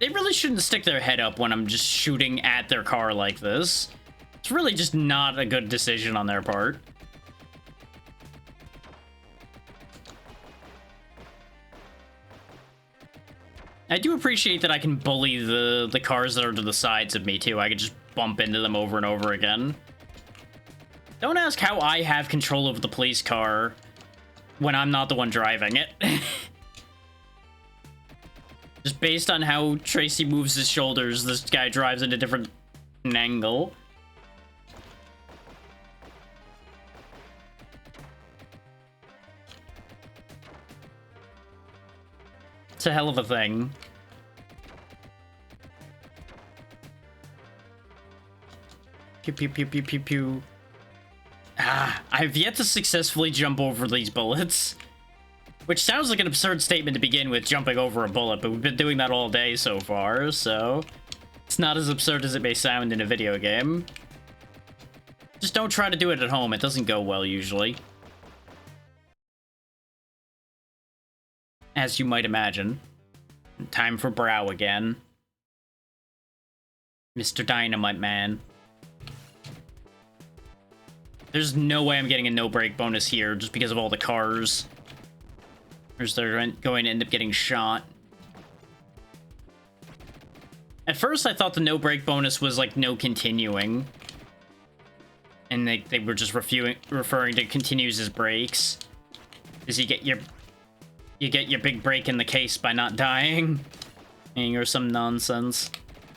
They really shouldn't stick their head up when I'm just shooting at their car like this. It's really just not a good decision on their part. I do appreciate that I can bully the cars that are to the sides of me, too. I can just bump into them over and over again. Don't ask how I have control of the police car when I'm not the one driving it. Just based on how Tracy moves his shoulders, this guy drives in a different angle. It's a hell of a thing. Pew pew pew pew pew pew. Ah, I've yet to successfully jump over these bullets. Which sounds like an absurd statement to begin with, jumping over a bullet, but we've been doing that all day so far, so it's not as absurd as it may sound in a video game. Just don't try to do it at home, it doesn't go well usually. As you might imagine. Time for Brow again. Mr. Dynamite Man. There's no way I'm getting a no-break bonus here just because of all the cars. Or they're going to end up getting shot. At first, I thought the no-break bonus was, like, no continuing. And they were just referring to continues as breaks. Because you get your big break in the case by not dying. Or some nonsense.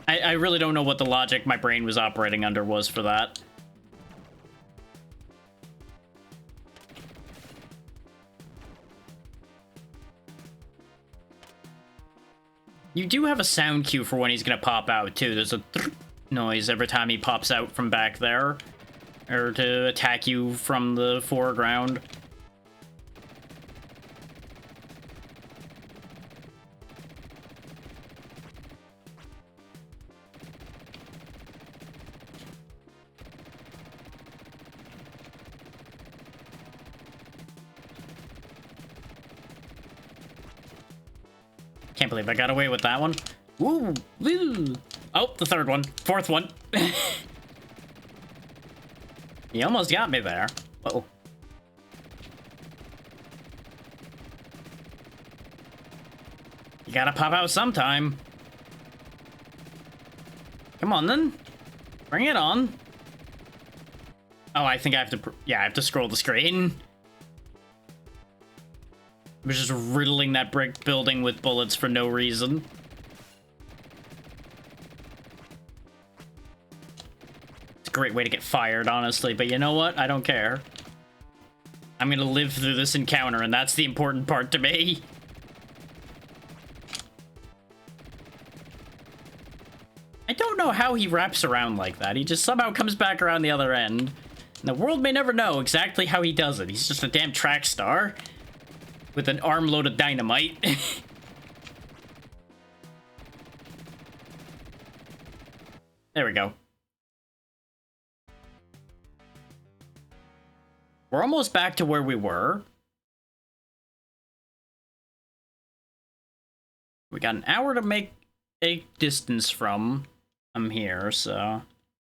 I really don't know what the logic my brain was operating under was for that. You do have a sound cue for when he's gonna pop out, too. There's a noise every time he pops out from back there. Or to attack you from the foreground. Can't believe I got away with that one. Woo! Woo! Oh, the third one. Fourth one. He almost got me there. Uh-oh. You gotta pop out sometime. Come on, then. Bring it on. Oh, I think I have to... Yeah, I have to scroll the screen. I'm just riddling that brick building with bullets for no reason. It's a great way to get fired, honestly, but you know what? I don't care. I'm gonna live through this encounter, and that's the important part to me. know how he wraps around like that. He just somehow comes back around the other end. And the world may never know exactly how he does it. He's just a damn track star with an armload of dynamite. There we go. We're almost back to where we were. We got an hour to make a distance from here, so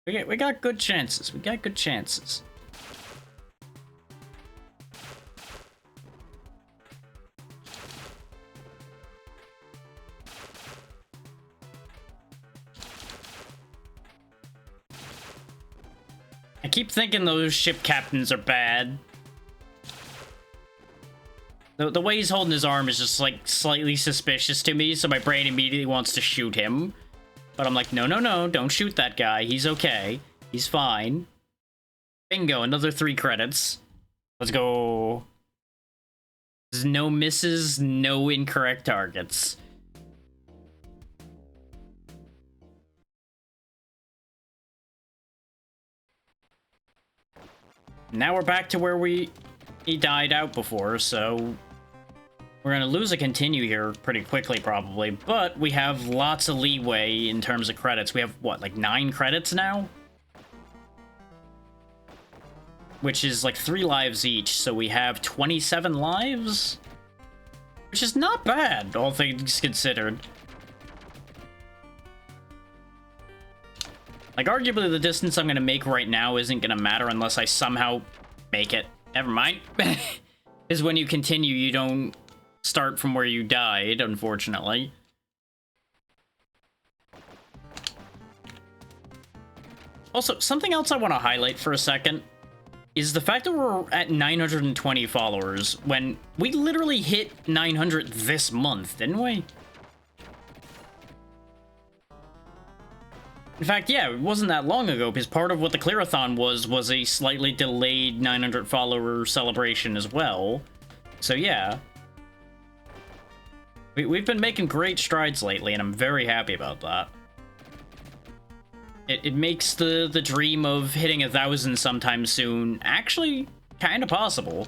we got good chances. We got good chances. I keep thinking those ship captains are bad. The way he's holding his arm is just, like, slightly suspicious to me, so my brain immediately wants to shoot him. But I'm like, no, no, no, don't shoot that guy. He's okay. He's fine. Bingo, another 3 credits. Let's go. There's no misses, no incorrect targets. Now we're back to where he died out before, so we're gonna lose a continue here pretty quickly, probably, but we have lots of leeway in terms of credits. We have, what, like 9 credits now? Which is like 3 lives each, so we have 27 lives? Which is not bad, all things considered. Like, arguably the distance I'm gonna make right now isn't gonna matter unless I somehow make it. Never mind. Because when you continue, you don't start from where you died, unfortunately. Also, something else I want to highlight for a second is the fact that we're at 920 followers when we literally hit 900 this month, didn't we? In fact, yeah, it wasn't that long ago, because part of what the Clearathon was a slightly delayed 900 follower celebration as well. So yeah. We've been making great strides lately, and I'm very happy about that. It makes the dream of hitting 1,000 sometime soon actually kind of possible.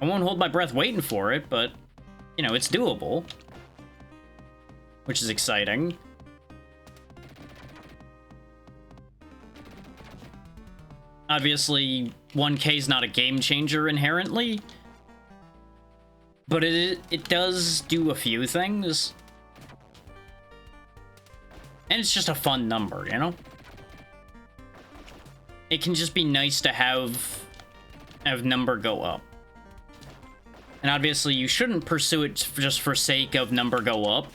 I won't hold my breath waiting for it, but, you know, it's doable. Which is exciting. Obviously, 1K is not a game changer inherently, but it does do a few things. And it's just a fun number, you know? It can just be nice to have number go up. And obviously, you shouldn't pursue it just for sake of number go up.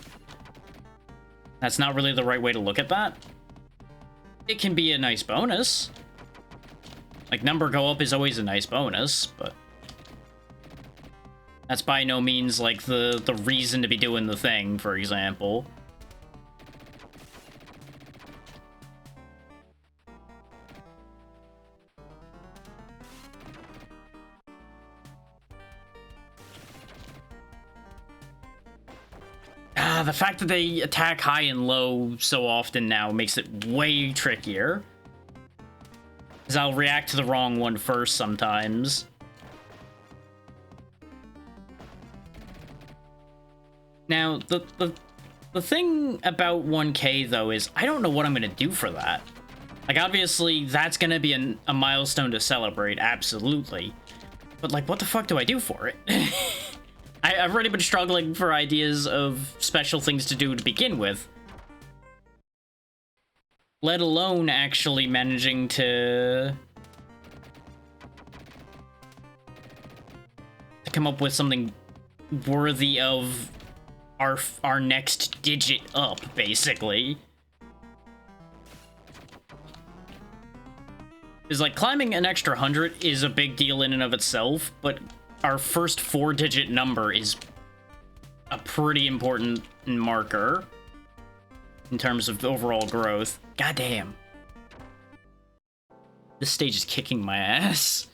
That's not really the right way to look at that. It can be a nice bonus. Like, number go up is always a nice bonus, but that's by no means, like, the reason to be doing the thing, for example. The fact that they attack high and low so often now makes it way trickier. Because I'll react to the wrong one first sometimes. Now, the thing about 1K, though, is I don't know what I'm going to do for that. Like, obviously, that's going to be a milestone to celebrate, absolutely. But, like, what the fuck do I do for it? I've already been struggling for ideas of special things to do to begin with. Let alone actually managing to come up with something worthy of our next digit up, basically. Because, like, climbing an extra 100 is a big deal in and of itself, but our first 4-digit number is a pretty important marker in terms of overall growth. Goddamn. This stage is kicking my ass.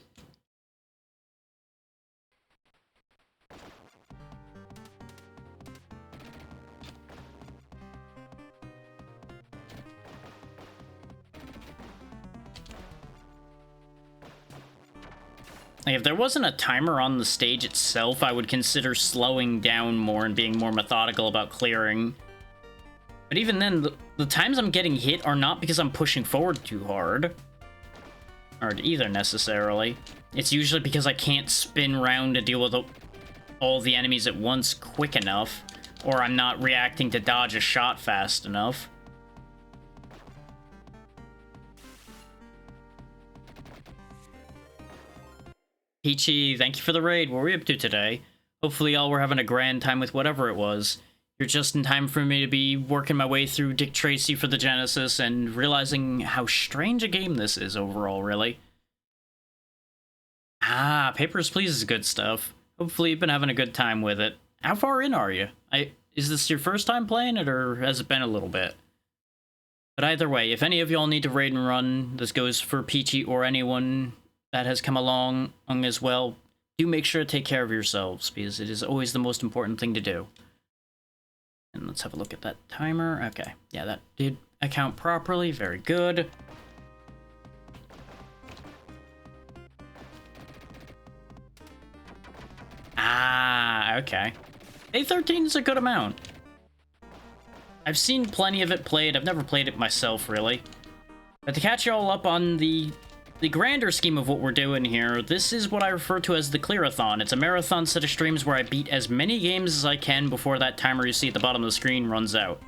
Like, if there wasn't a timer on the stage itself, I would consider slowing down more and being more methodical about clearing. But even then, the times I'm getting hit are not because I'm pushing forward too hard. Or either, necessarily. It's usually because I can't spin round to deal with all the enemies at once quick enough, or I'm not reacting to dodge a shot fast enough. Peachy, thank you for the raid. What were we up to today? Hopefully y'all were having a grand time with whatever it was. You're just in time for me to be working my way through Dick Tracy for the Genesis and realizing how strange a game this is overall, really. Ah, Papers, Please is good stuff. Hopefully you've been having a good time with it. How far in are you? Is this your first time playing it, or has it been a little bit? But either way, if any of y'all need to raid and run, this goes for Peachy or anyone that has come along as well, do make sure to take care of yourselves, because it is always the most important thing to do. And let's have a look at that timer. Okay, yeah, that did account properly. Very good. Ah, okay. A13 is a good amount. I've seen plenty of it played. I've never played it myself, really. But to catch you all up on the grander scheme of what we're doing here, this is what I refer to as the Clearathon. It's a marathon set of streams where I beat as many games as I can before that timer you see at the bottom of the screen runs out.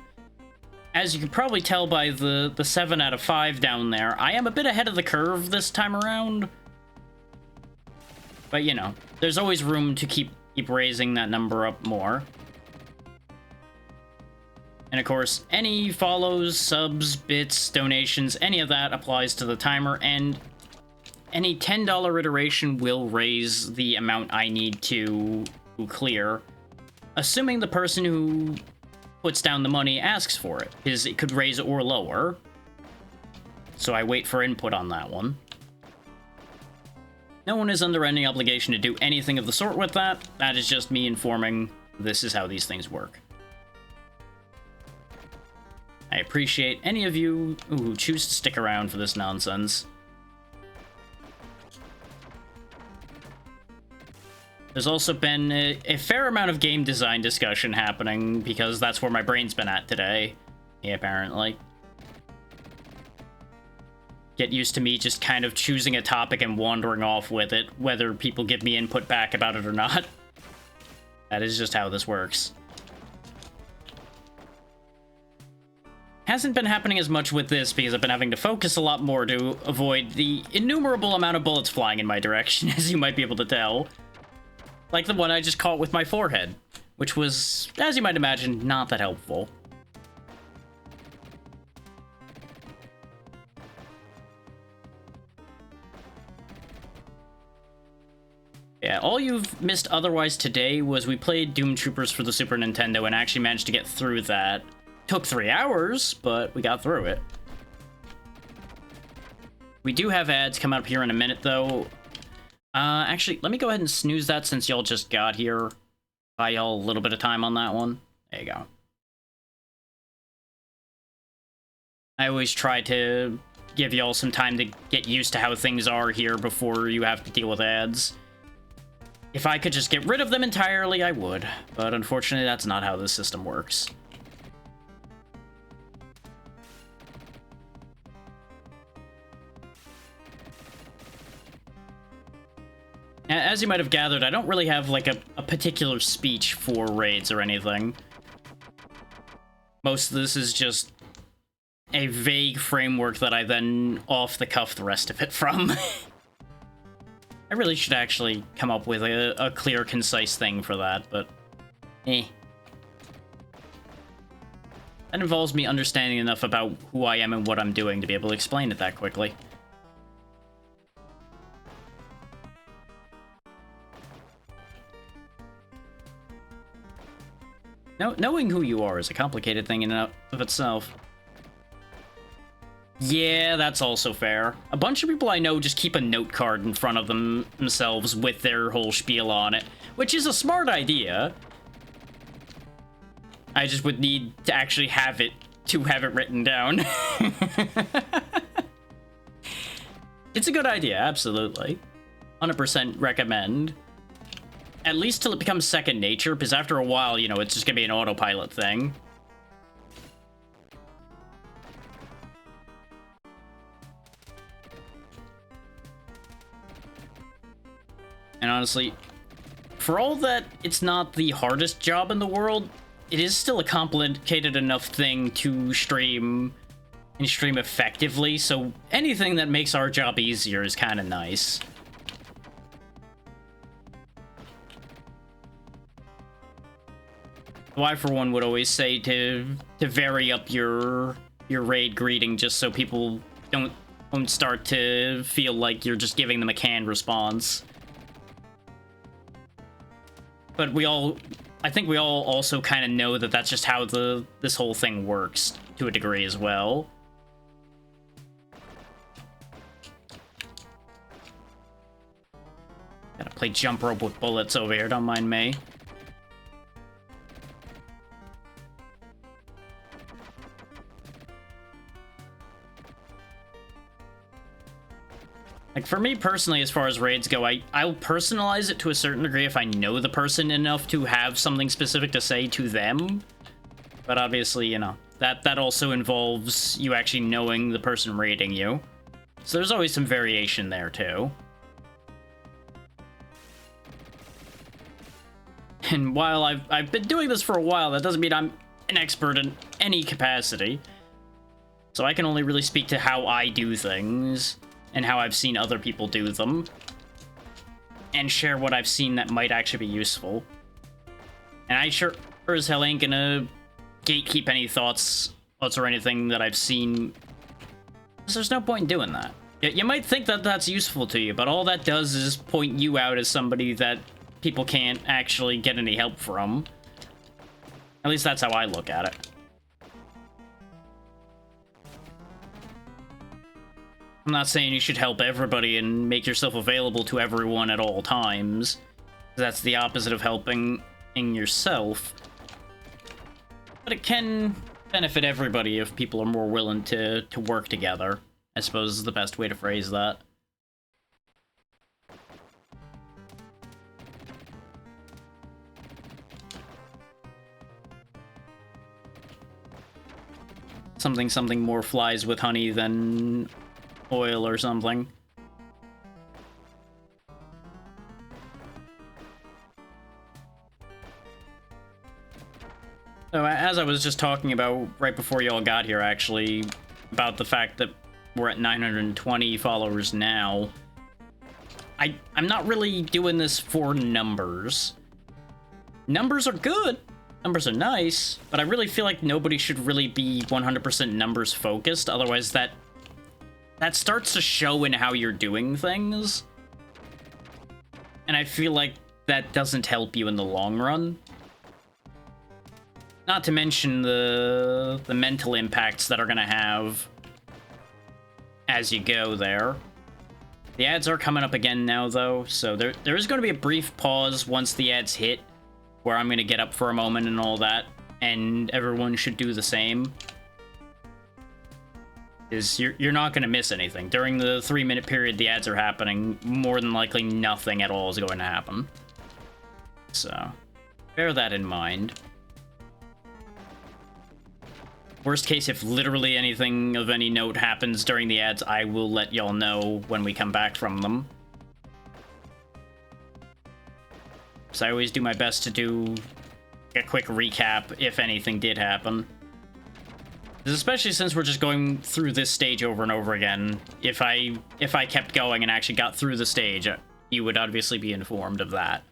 As you can probably tell by the 7 out of 5 down there, I am a bit ahead of the curve this time around. But, you know, there's always room to keep raising that number up more. And of course, any follows, subs, bits, donations, any of that applies to the timer, and any $10 iteration will raise the amount I need to clear, assuming the person who puts down the money asks for it, because it could raise or lower. So I wait for input on that one. No one is under any obligation to do anything of the sort with that. That is just me informing this is how these things work. I appreciate any of you who choose to stick around for this nonsense. There's also been a fair amount of game design discussion happening, because that's where my brain's been at today, apparently. Get used to me just kind of choosing a topic and wandering off with it, whether people give me input back about it or not. That is just how this works. Hasn't been happening as much with this because I've been having to focus a lot more to avoid the innumerable amount of bullets flying in my direction, as you might be able to tell. Like the one I just caught with my forehead, which was, as you might imagine, not that helpful. Yeah, all you've missed otherwise today was we played Doom Troopers for the Super Nintendo and actually managed to get through that. Took 3 hours, but we got through it. We do have ads coming up here in a minute, though. Actually, let me go ahead and snooze that since y'all just got here. Buy y'all a little bit of time on that one. There you go. I always try to give y'all some time to get used to how things are here before you have to deal with ads. If I could just get rid of them entirely, I would. But unfortunately, that's not how this system works. As you might have gathered, I don't really have, like, a particular speech for raids or anything. Most of this is just a vague framework that I then off-the-cuff the rest of it from. I really should actually come up with a clear, concise thing for that, but eh. That involves me understanding enough about who I am and what I'm doing to be able to explain it that quickly. Knowing who you are is a complicated thing in and of itself. Yeah, that's also fair. A bunch of people I know just keep a note card in front of themselves with their whole spiel on it, which is a smart idea. I just would need to actually have it written down. It's a good idea, absolutely. 100% recommend. At least till it becomes second nature, because after a while, you know, it's just gonna be an autopilot thing. And honestly, for all that it's not the hardest job in the world, it is still a complicated enough thing to stream and stream effectively, so anything that makes our job easier is kind of nice. Well, I, for one, would always say to vary up your raid greeting just so people don't start to feel like you're just giving them a canned response. But I think we all also kind of know that that's just how this whole thing works to a degree as well. Gotta play jump rope with bullets over here, don't mind me. Like, for me personally, as far as raids go, I'll personalize it to a certain degree if I know the person enough to have something specific to say to them. But obviously, you know, that also involves you actually knowing the person raiding you. So there's always some variation there, too. And while I've been doing this for a while, that doesn't mean I'm an expert in any capacity. So I can only really speak to how I do things, and how I've seen other people do them, and share what I've seen that might actually be useful. And I sure as hell ain't gonna gatekeep any thoughts or anything that I've seen, because there's no point in doing that. You might think that that's useful to you, but all that does is point you out as somebody that people can't actually get any help from. At least that's how I look at it. I'm not saying you should help everybody and make yourself available to everyone at all times. That's the opposite of helping in yourself. But it can benefit everybody if people are more willing to work together, I suppose is the best way to phrase that. Something more flies with honey than oil or something. So as I was just talking about right before y'all got here, actually, about the fact that we're at 920 followers now, I'm not really doing this for numbers. Numbers are good. Numbers are nice, but I really feel like nobody should really be 100% numbers focused, otherwise that starts to show in how you're doing things. And I feel like that doesn't help you in the long run. Not to mention the mental impacts that are gonna have as you go there. The ads are coming up again now, though, so there is going to be a brief pause once the ads hit, where I'm going to get up for a moment and all that, and everyone should do the same. Is you're not going to miss anything. During the 3-minute period the ads are happening, more than likely nothing at all is going to happen. So, bear that in mind. Worst case, if literally anything of any note happens during the ads, I will let y'all know when we come back from them. So I always do my best to do a quick recap if anything did happen. Especially since we're just going through this stage over and over again. If I kept going and actually got through the stage, you would obviously be informed of that.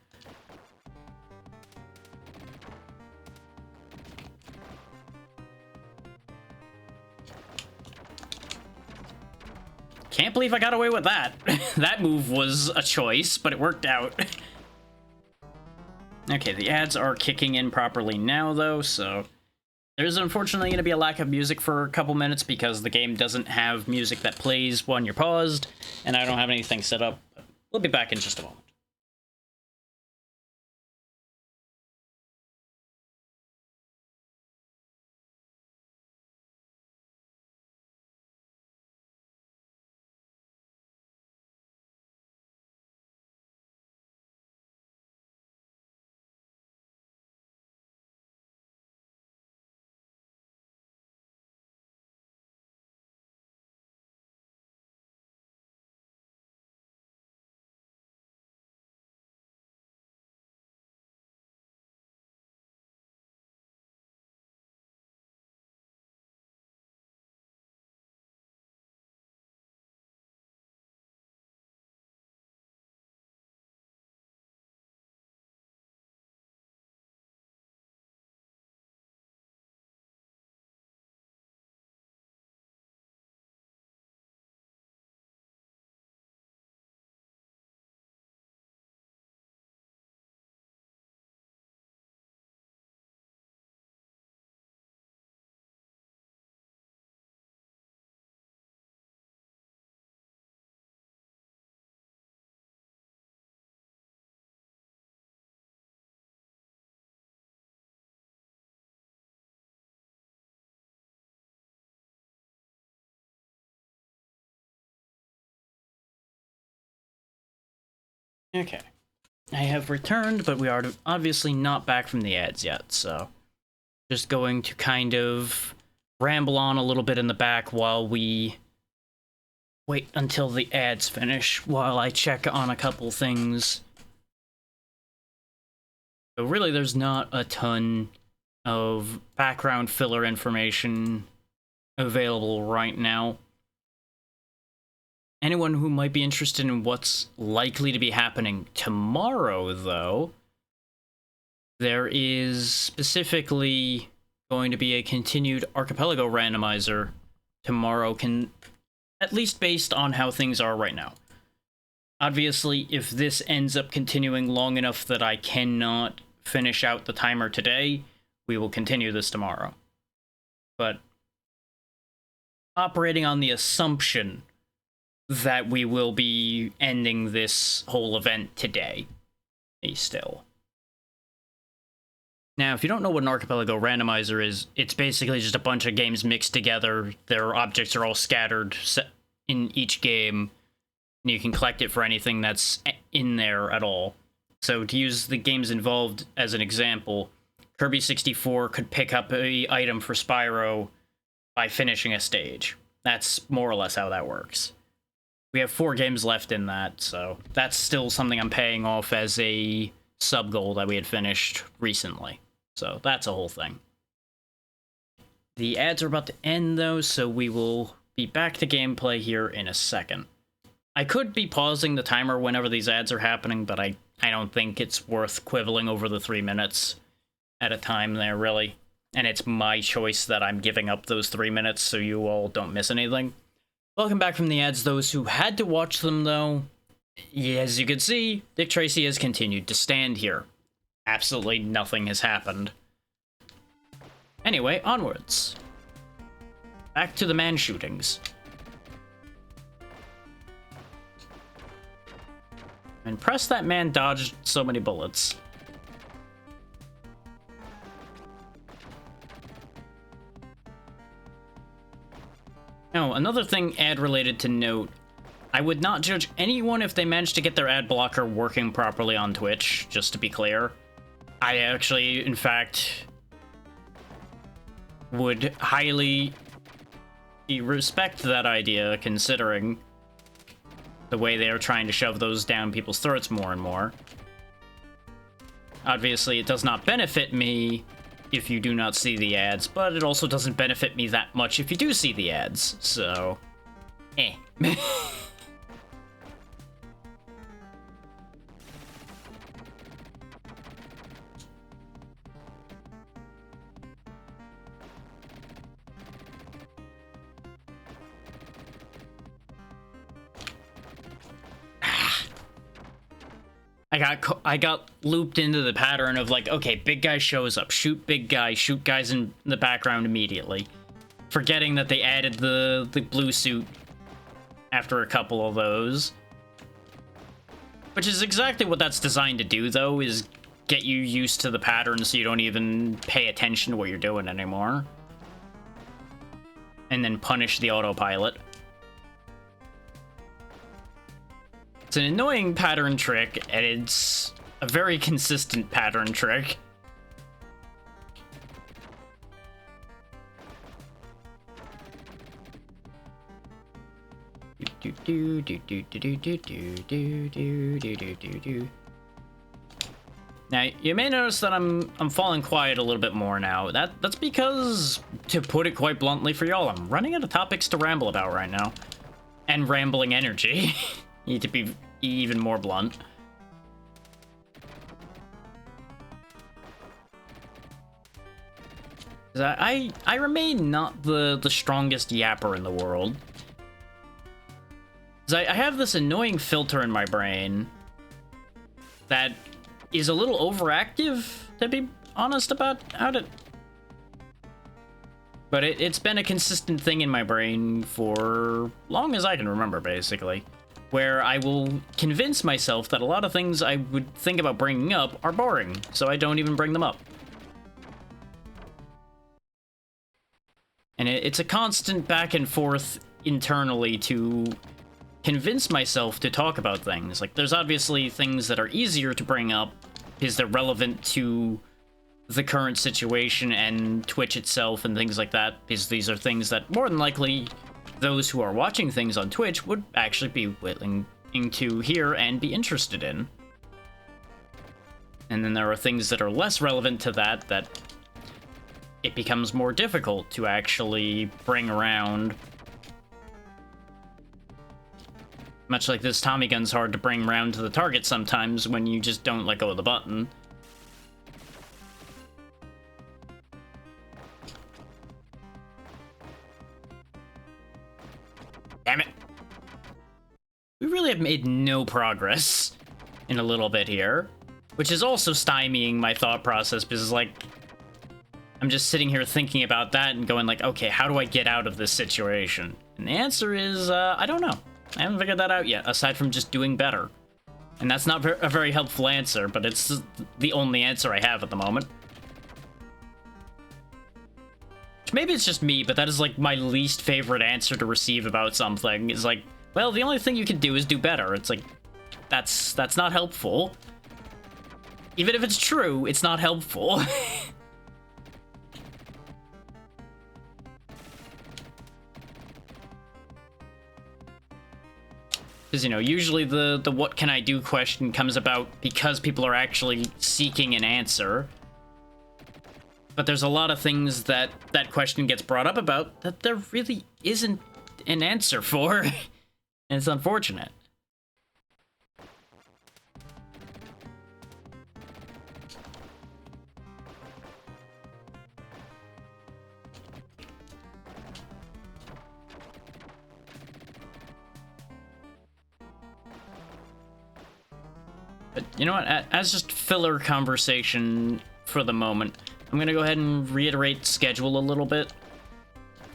Can't believe I got away with that. That move was a choice, but it worked out. Okay, the ads are kicking in properly now, though, so there's unfortunately going to be a lack of music for a couple minutes because the game doesn't have music that plays when you're paused, and I don't have anything set up. We'll be back in just a moment. Okay. I have returned, but we are obviously not back from the ads yet, so just going to kind of ramble on a little bit in the back while we wait until the ads finish, while I check on a couple things. So really, there's not a ton of background filler information available right now. Anyone who might be interested in what's likely to be happening tomorrow, though, there is specifically going to be a continued Archipelago randomizer tomorrow, at least based on how things are right now. Obviously, if this ends up continuing long enough that I cannot finish out the timer today, we will continue this tomorrow. But operating on the assumption that we will be ending this whole event today, still. Now, if you don't know what an Archipelago randomizer is, it's basically just a bunch of games mixed together. Their objects are all scattered in each game, and you can collect it for anything that's in there at all. So to use the games involved as an example, Kirby 64 could pick up an item for Spyro by finishing a stage. That's more or less how that works. We have 4 games left in that, so that's still something I'm paying off as a sub-goal that we had finished recently. So that's a whole thing. The ads are about to end, though, so we will be back to gameplay here in a second. I could be pausing the timer whenever these ads are happening, but I don't think it's worth quibbling over the 3 minutes at a time there, really. And it's my choice that I'm giving up those 3 minutes so you all don't miss anything. Welcome back from the ads, those who had to watch them, though. As you can see, Dick Tracy has continued to stand here. Absolutely nothing has happened. Anyway, onwards. Back to the man shootings. And press that man dodged so many bullets. Now, another thing ad-related to note, I would not judge anyone if they managed to get their ad blocker working properly on Twitch, just to be clear. I actually, in fact, would highly respect that idea, considering the way they are trying to shove those down people's throats more and more. Obviously, it does not benefit me if you do not see the ads, but it also doesn't benefit me that much if you do see the ads, so... eh. I got looped into the pattern of like, okay, big guy shows up, shoot big guy, shoot guys in the background immediately. Forgetting that they added the blue suit after a couple of those. Which is exactly what that's designed to do, though, is get you used to the pattern so you don't even pay attention to what you're doing anymore. And then punish the autopilot. It's an annoying pattern trick, and it's a very consistent pattern trick. Now, you may notice that I'm falling quiet a little bit more now. That's because, to put it quite bluntly for y'all, I'm running out of topics to ramble about right now. And rambling energy. Need to be even more blunt. I remain not the strongest yapper in the world. I have this annoying filter in my brain that is a little overactive, to be honest about it. But it's been a consistent thing in my brain for long as I can remember, basically. Where I will convince myself that a lot of things I would think about bringing up are boring, so I don't even bring them up. And it's a constant back and forth internally to convince myself to talk about things. Like, there's obviously things that are easier to bring up because they're relevant to the current situation and Twitch itself and things like that, because these are things that more than likely those who are watching things on Twitch would actually be willing to hear and be interested in. And then there are things that are less relevant to that it becomes more difficult to actually bring around. Much like this Tommy gun's hard to bring around to the target sometimes when you just don't let go of the button. Damn it. We really have made no progress in a little bit here, which is also stymieing my thought process, because, like, I'm just sitting here thinking about that and going, like, okay, how do I get out of this situation? And the answer is, I don't know. I haven't figured that out yet, aside from just doing better. And that's not a very helpful answer, but it's the only answer I have at the moment. Maybe it's just me, but that is, like, my least favorite answer to receive about something. Is like, well, the only thing you can do is do better. It's like, that's not helpful. Even if it's true, it's not helpful. Because, you know, usually the what can I do question comes about because people are actually seeking an answer. But there's a lot of things that question gets brought up about that there really isn't an answer for. And it's unfortunate. But you know what? As just filler conversation for the moment, I'm going to go ahead and reiterate schedule a little bit.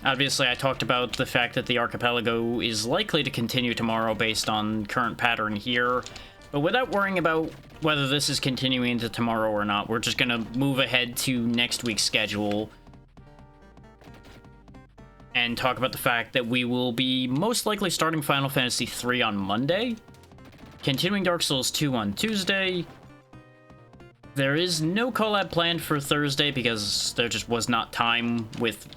Obviously, I talked about the fact that the archipelago is likely to continue tomorrow based on current pattern here. But without worrying about whether this is continuing into tomorrow or not, we're just going to move ahead to next week's schedule and talk about the fact that we will be most likely starting Final Fantasy III on Monday, continuing Dark Souls 2 on Tuesday. There is no collab planned for Thursday because there just was not time with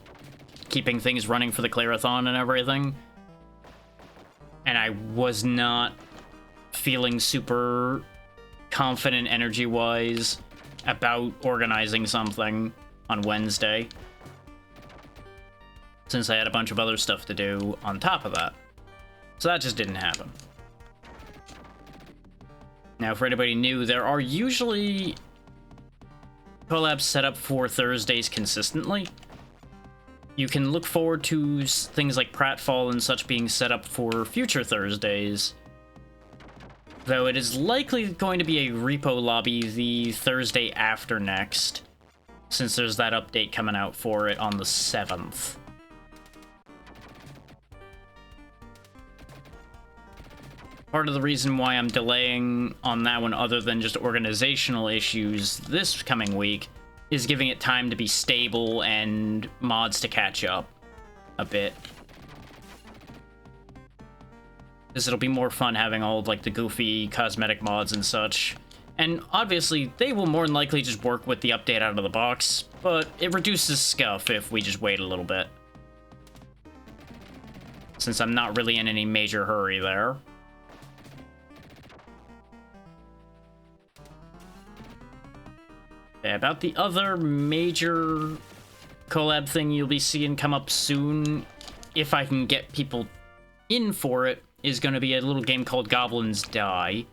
keeping things running for the Clarathon and everything. And I was not feeling super confident energy-wise about organizing something on Wednesday, since I had a bunch of other stuff to do on top of that. So that just didn't happen. Now, for anybody new, there are usually collabs set up for Thursdays consistently. You can look forward to things like Pratfall and such being set up for future Thursdays, though it is likely going to be a repo lobby the Thursday after next, since there's that update coming out for it on the 7th. Part of the reason why I'm delaying on that one, other than just organizational issues this coming week, is giving it time to be stable and mods to catch up a bit. Because it'll be more fun having all of, like, the goofy cosmetic mods and such. And obviously, they will more than likely just work with the update out of the box, but it reduces scuff if we just wait a little bit, since I'm not really in any major hurry there. Yeah, about the other major collab thing you'll be seeing come up soon, if I can get people in for it, is going to be a little game called Goblins Die,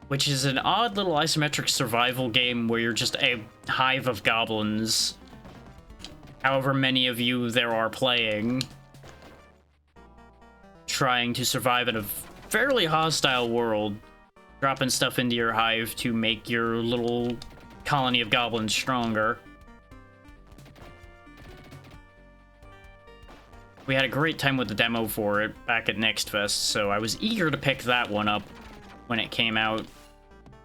which is an odd little isometric survival game where you're just a hive of goblins, however many of you there are playing, trying to survive in a fairly hostile world, dropping stuff into your hive to make your little colony of goblins stronger. We had a great time with the demo for it back at Next Fest, so I was eager to pick that one up when it came out.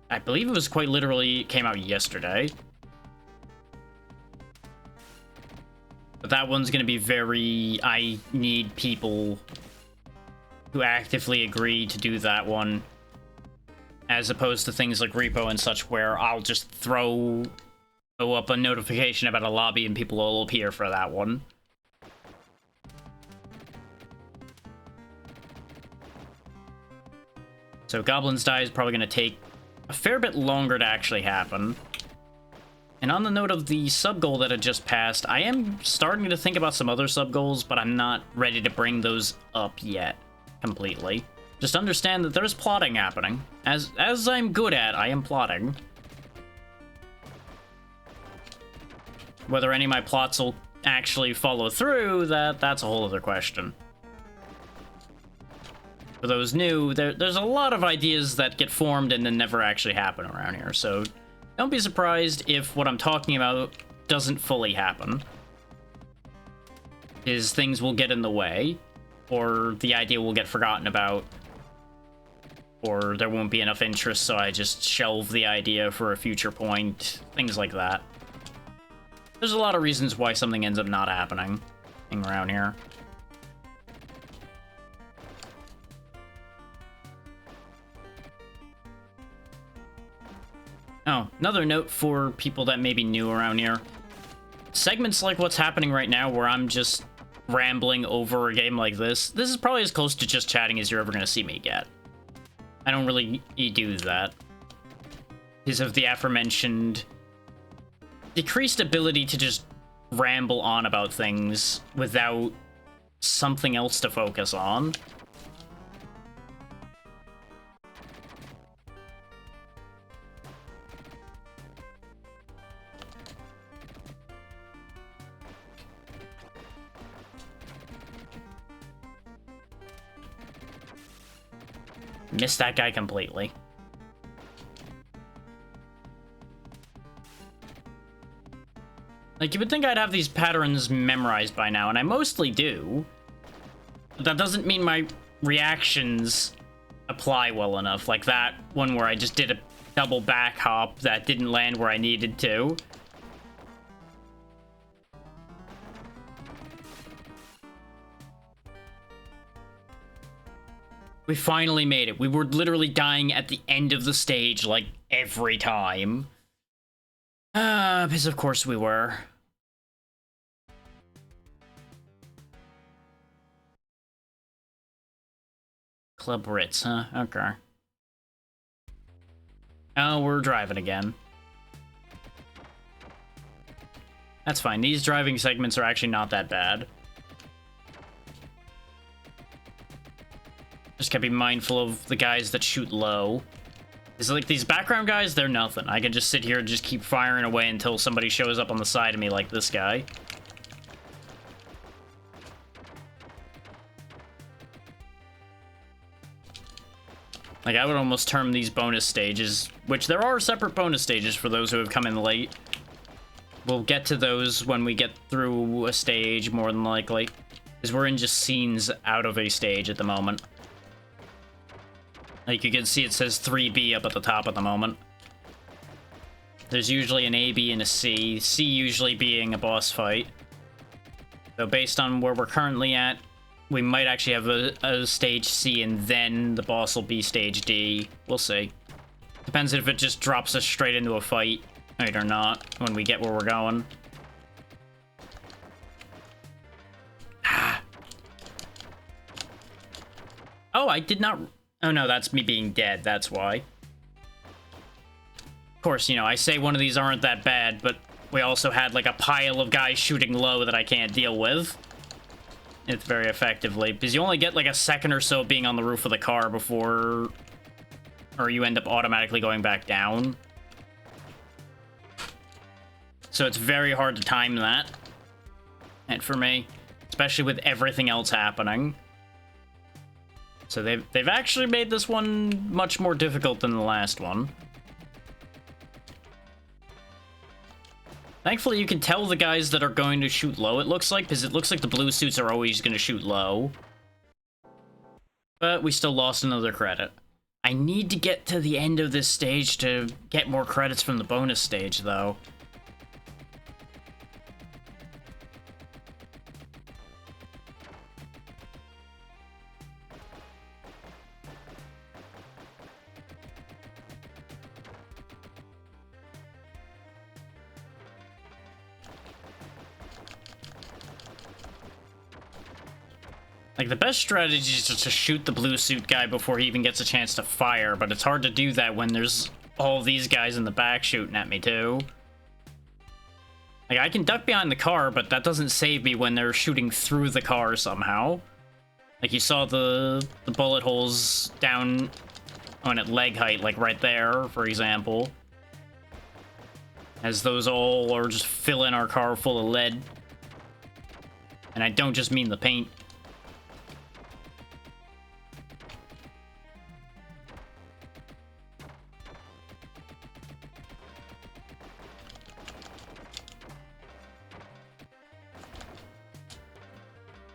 I believe it was quite literally, it came out yesterday. But that one's gonna be very, I need people who actively agree to do that one, as opposed to things like Repo and such, where I'll just throw up a notification about a lobby and people will appear for that one. So Goblins Die is probably going to take a fair bit longer to actually happen. And on the note of the sub-goal that had just passed, I am starting to think about some other sub-goals, but I'm not ready to bring those up yet completely. Just understand that there's plotting happening. As I'm good at, I am plotting. Whether any of my plots will actually follow through, that's a whole other question. For those new, there's a lot of ideas that get formed and then never actually happen around here, so don't be surprised if what I'm talking about doesn't fully happen. Is things will get in the way, or the idea will get forgotten about, or there won't be enough interest, so I just shelve the idea for a future point, things like that. There's a lot of reasons why something ends up not happening around here. Oh, another note for people that may be new around here. Segments like what's happening right now, where I'm just rambling over a game like this is probably as close to just chatting as you're ever going to see me get. I don't really do that, because of the aforementioned decreased ability to just ramble on about things without something else to focus on. Missed that guy completely. Like, you would think I'd have these patterns memorized by now, and I mostly do. But that doesn't mean my reactions apply well enough. Like that one where I just did a double back hop that didn't land where I needed to. We finally made it. We were literally dying at the end of the stage, like, every time. Because of course we were. Club Ritz, huh? Okay. Oh, we're driving again. That's fine. These driving segments are actually not that bad. Just gotta be mindful of the guys that shoot low. It's like these background guys, they're nothing. I can just sit here and just keep firing away until somebody shows up on the side of me like this guy. Like, I would almost term these bonus stages, which there are separate bonus stages for those who have come in late. We'll get to those when we get through a stage, more than likely. Because we're in just scenes out of a stage at the moment. Like, you can see it says 3B up at the top at the moment. There's usually an A, B, and a C. C usually being a boss fight. So based on where we're currently at, we might actually have a stage C, and then the boss will be stage D. We'll see. Depends if it just drops us straight into a fight, right, or not, when we get where we're going. Oh, I did not... Oh no, that's me being dead, that's why. Of course, you know, I say one of these aren't that bad, but we also had like a pile of guys shooting low that I can't deal with. It's very effectively, because you only get like a second or so being on the roof of the car before... or you end up automatically going back down. So it's very hard to time that. And for me, especially with everything else happening. So they've actually made this one much more difficult than the last one. Thankfully, you can tell the guys that are going to shoot low, it looks like, because it looks like the blue suits are always going to shoot low. But we still lost another credit. I need to get to the end of this stage to get more credits from the bonus stage, though. Like, the best strategy is just to shoot the blue suit guy before he even gets a chance to fire, but it's hard to do that when there's all these guys in the back shooting at me, too. Like, I can duck behind the car, but that doesn't save me when they're shooting through the car somehow. Like, you saw the bullet holes down on at leg height, like right there, for example. As those all are just filling our car full of lead. And I don't just mean the paint.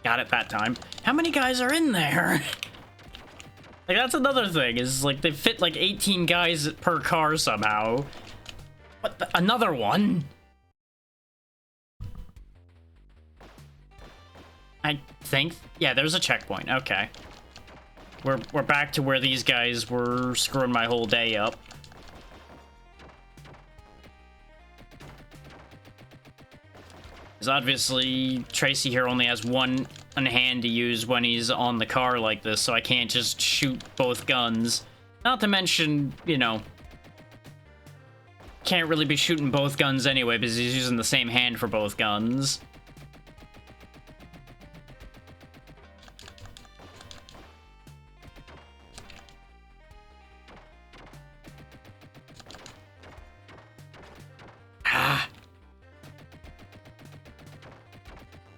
Got it that time. How many guys are in there? Like, that's another thing, is, like, they fit, like, 18 guys per car somehow. What another one? I think... Yeah, there's a checkpoint. Okay. We're back to where these guys were screwing my whole day up. Because obviously, Tracy here only has one hand to use when he's on the car like this, so I can't just shoot both guns. Not to mention, you know, can't really be shooting both guns anyway because he's using the same hand for both guns. Ah.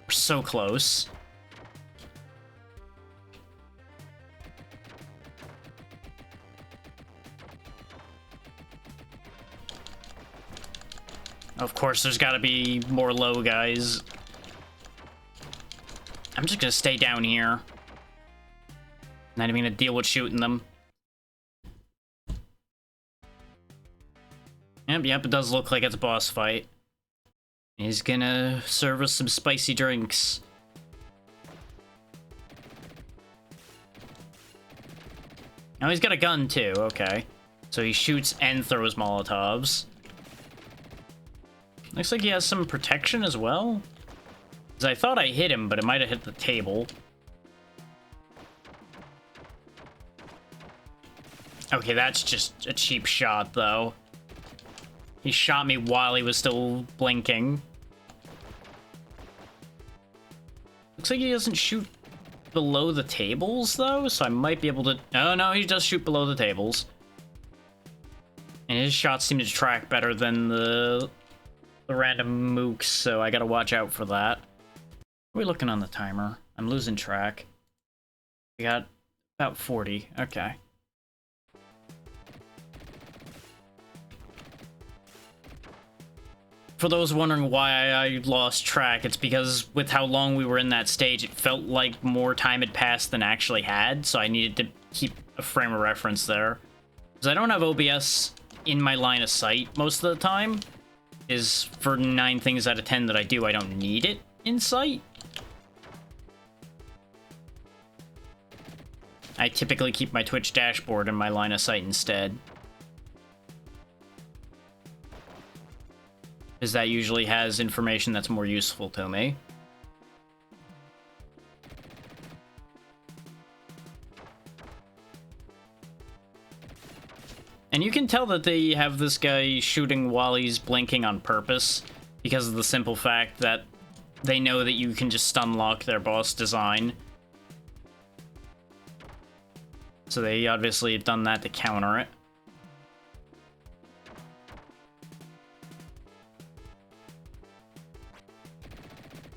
We're so close. Of course, there's gotta be more low guys. I'm just gonna stay down here. Not even gonna deal with shooting them. Yep, it does look like it's a boss fight. He's gonna serve us some spicy drinks. Oh, he's got a gun too, okay. So he shoots and throws Molotovs. Looks like he has some protection as well. Because I thought I hit him, but it might have hit the table. Okay, that's just a cheap shot, though. He shot me while he was still blinking. Looks like he doesn't shoot below the tables, though, so I might be able to... Oh, no, he does shoot below the tables. And his shots seem to track better than the random mooks, so I gotta watch out for that. What are we looking on the timer? I'm losing track. We got about 40. Okay. For those wondering why I lost track, it's because with how long we were in that stage, it felt like more time had passed than actually had, so I needed to keep a frame of reference there. Because I don't have OBS in my line of sight most of the time. Is for 9 things out of 10 that I do, I don't need it in sight. I typically keep my Twitch dashboard in my line of sight instead. Because that usually has information that's more useful to me. And you can tell that they have this guy shooting while he's blinking on purpose, because of the simple fact that they know that you can just stun lock their boss design. So they obviously have done that to counter it.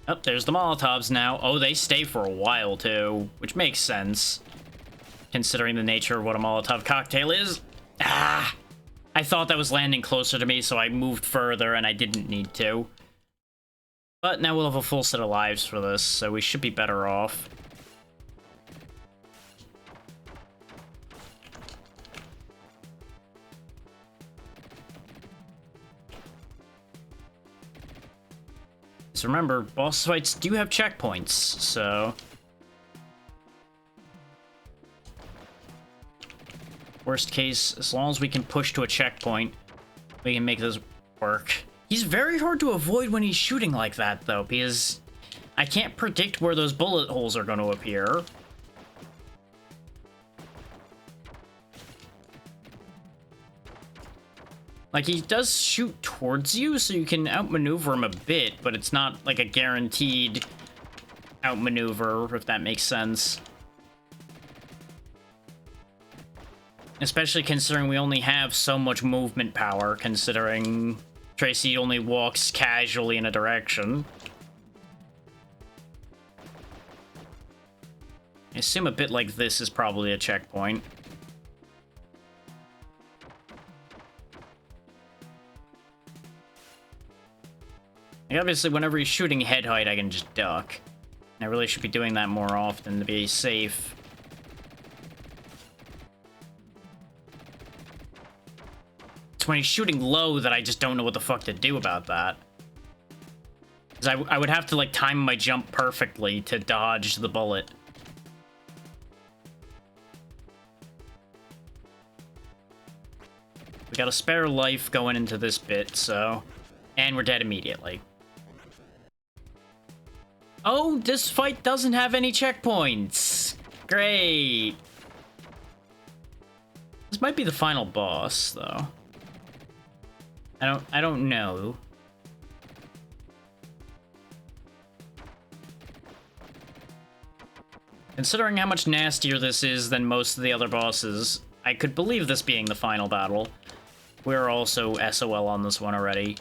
Oh, there's the Molotovs now. Oh, they stay for a while, too, which makes sense, considering the nature of what a Molotov cocktail is. Ah! I thought that was landing closer to me, so I moved further, and I didn't need to. But now we'll have a full set of lives for this, so we should be better off. So remember, boss fights do have checkpoints, so... Worst case, as long as we can push to a checkpoint, we can make this work. He's very hard to avoid when he's shooting like that, though, because I can't predict where those bullet holes are going to appear. Like, he does shoot towards you, so you can outmaneuver him a bit, but it's not, like, a guaranteed outmaneuver, if that makes sense. Especially considering we only have so much movement power, considering Tracy only walks casually in a direction. I assume a bit like this is probably a checkpoint. Like, obviously, whenever he's shooting head height, I can just duck. And I really should be doing that more often to be safe. It's when he's shooting low that I just don't know what the fuck to do about that. Because I would have to, like, time my jump perfectly to dodge the bullet. We got a spare life going into this bit, so... And we're dead immediately. Oh, this fight doesn't have any checkpoints! Great! This might be the final boss, though. I don't know. Considering how much nastier this is than most of the other bosses, I could believe this being the final battle. We're also SOL on this one already.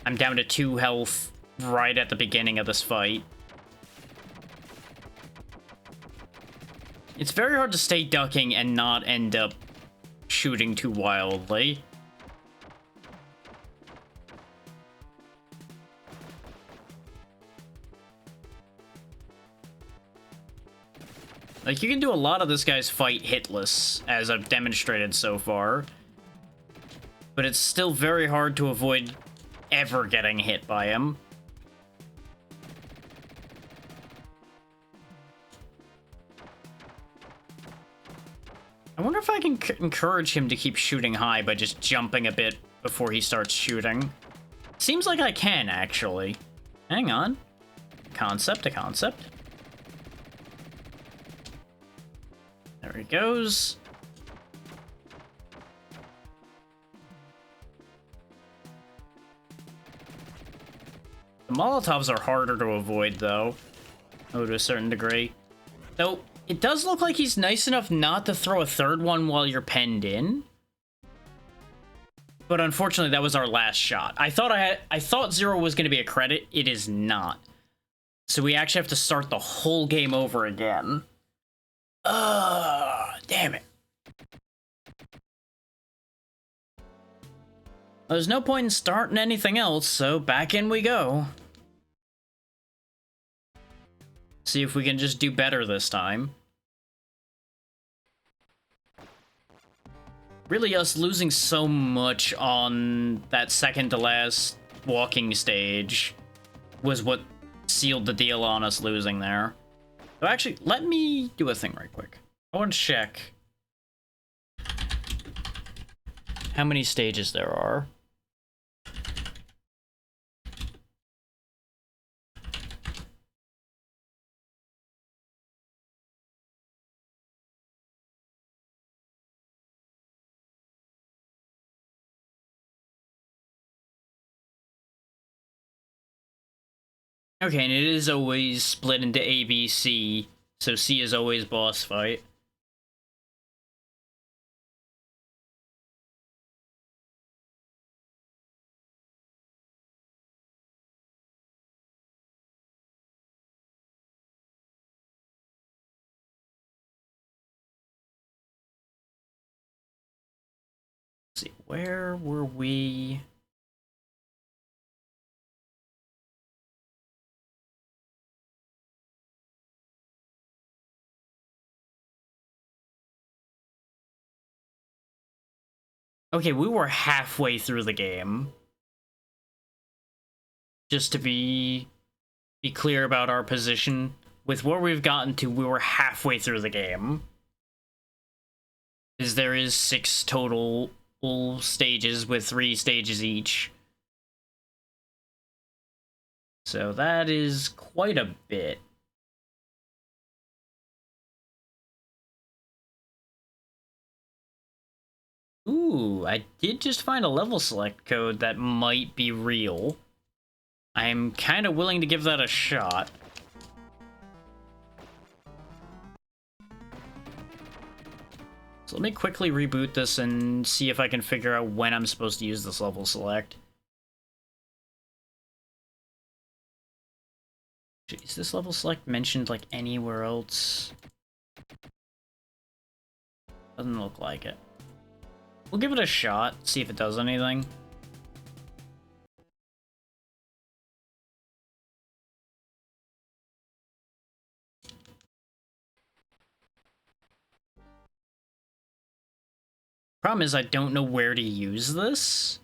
I'm down to 2 health right at the beginning of this fight. It's very hard to stay ducking and not end up shooting too wildly. Like, you can do a lot of this guy's fight hitless, as I've demonstrated so far. But it's still very hard to avoid ever getting hit by him. I wonder if I can encourage him to keep shooting high by just jumping a bit before he starts shooting. Seems like I can, actually. Hang on. A concept. There he goes. The Molotovs are harder to avoid, though. Oh, to a certain degree. Though, it does look like he's nice enough not to throw a third one while you're penned in. But unfortunately, that was our last shot. I thought 0 was going to be a credit. It is not. So we actually have to start the whole game over again. Damn it. There's no point in starting anything else, so back in we go. See if we can just do better this time. Really, us losing so much on that second to last walking stage was what sealed the deal on us losing there. So actually, let me do a thing right quick. I want to check how many stages there are. Okay, and it is always split into A, B, C, so C is always boss fight. Let's see, where were we? Okay, we were halfway through the game. Just to be clear about our position. With where we've gotten to, we were halfway through the game. Because there is 6 total stages with 3 stages each. So that is quite a bit. Ooh, I did just find a level select code that might be real. I'm kind of willing to give that a shot. So let me quickly reboot this and see if I can figure out when I'm supposed to use this level select. Is this level select mentioned, like, anywhere else? Doesn't look like it. We'll give it a shot, see if it does anything. Problem is, I don't know where to use this,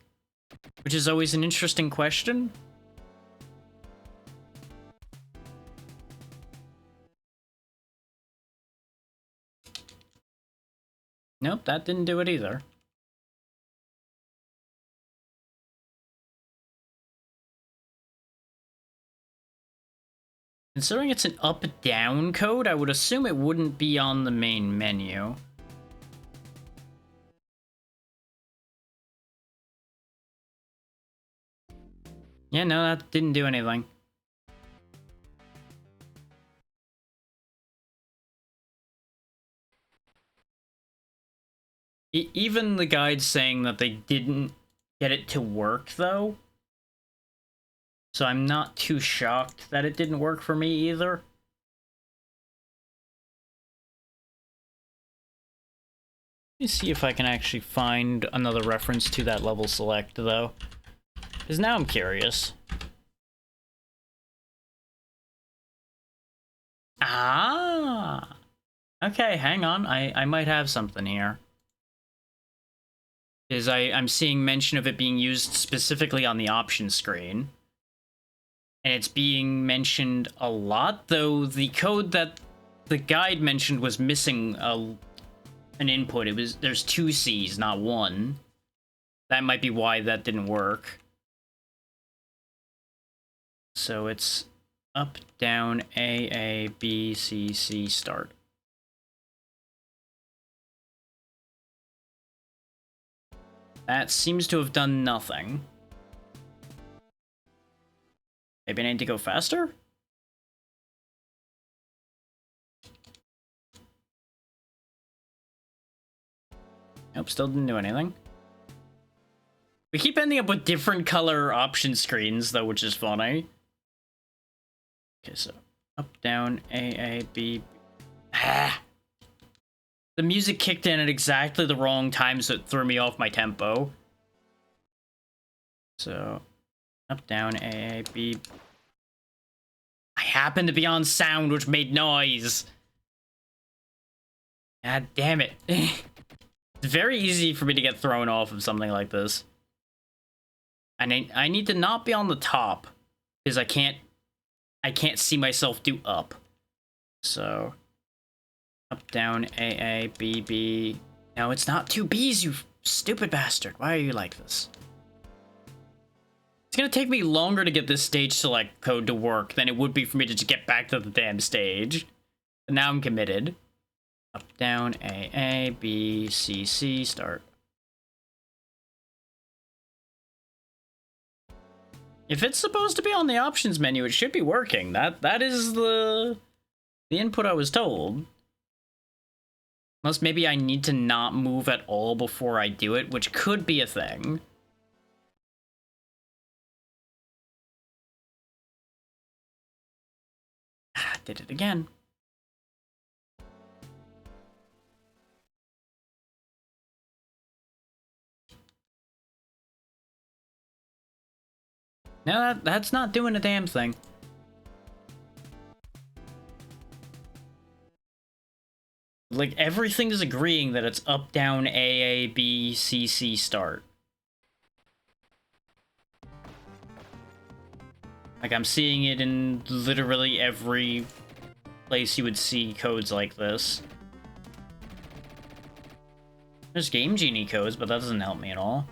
which is always an interesting question. Nope, that didn't do it either. Considering it's an up-down code, I would assume it wouldn't be on the main menu. Yeah, no, that didn't do anything. Even the guide's saying that they didn't get it to work, though. So I'm not too shocked that it didn't work for me either. Let me see if I can actually find another reference to that level select, though. Because now I'm curious. Ah! Okay, hang on. I might have something here. Is I'm seeing mention of it being used specifically on the options screen. And it's being mentioned a lot, though the code that the guide mentioned was missing an input. There's 2 C's, not 1. That might be why that didn't work. So it's up, down, A, B, C, C, start. That seems to have done nothing. Maybe I need to go faster? Nope, still didn't do anything. We keep ending up with different color option screens, though, which is funny. Okay, so up, down, A, B. Ah! The music kicked in at exactly the wrong time, so it threw me off my tempo. So, up, down, A, B. I happened to be on sound, which made noise. God damn it. It's very easy for me to get thrown off of something like this. And I need to not be on the top, because I can't see myself do up. So, up, down, A, B, B. No, it's not 2 B's, you stupid bastard. Why are you like this? It's gonna take me longer to get this stage select code to work than it would be for me to just get back to the damn stage. But now I'm committed. Up, down, A, B, C, C, start. If it's supposed to be on the options menu, it should be working. That is the input I was told. Unless maybe I need to not move at all before I do it, which could be a thing. Ah, did it again. No, that's not doing a damn thing. Like, everything is agreeing that it's up, down, A, B, C, C, start. Like, I'm seeing it in literally every place you would see codes like this. There's Game Genie codes, but that doesn't help me at all.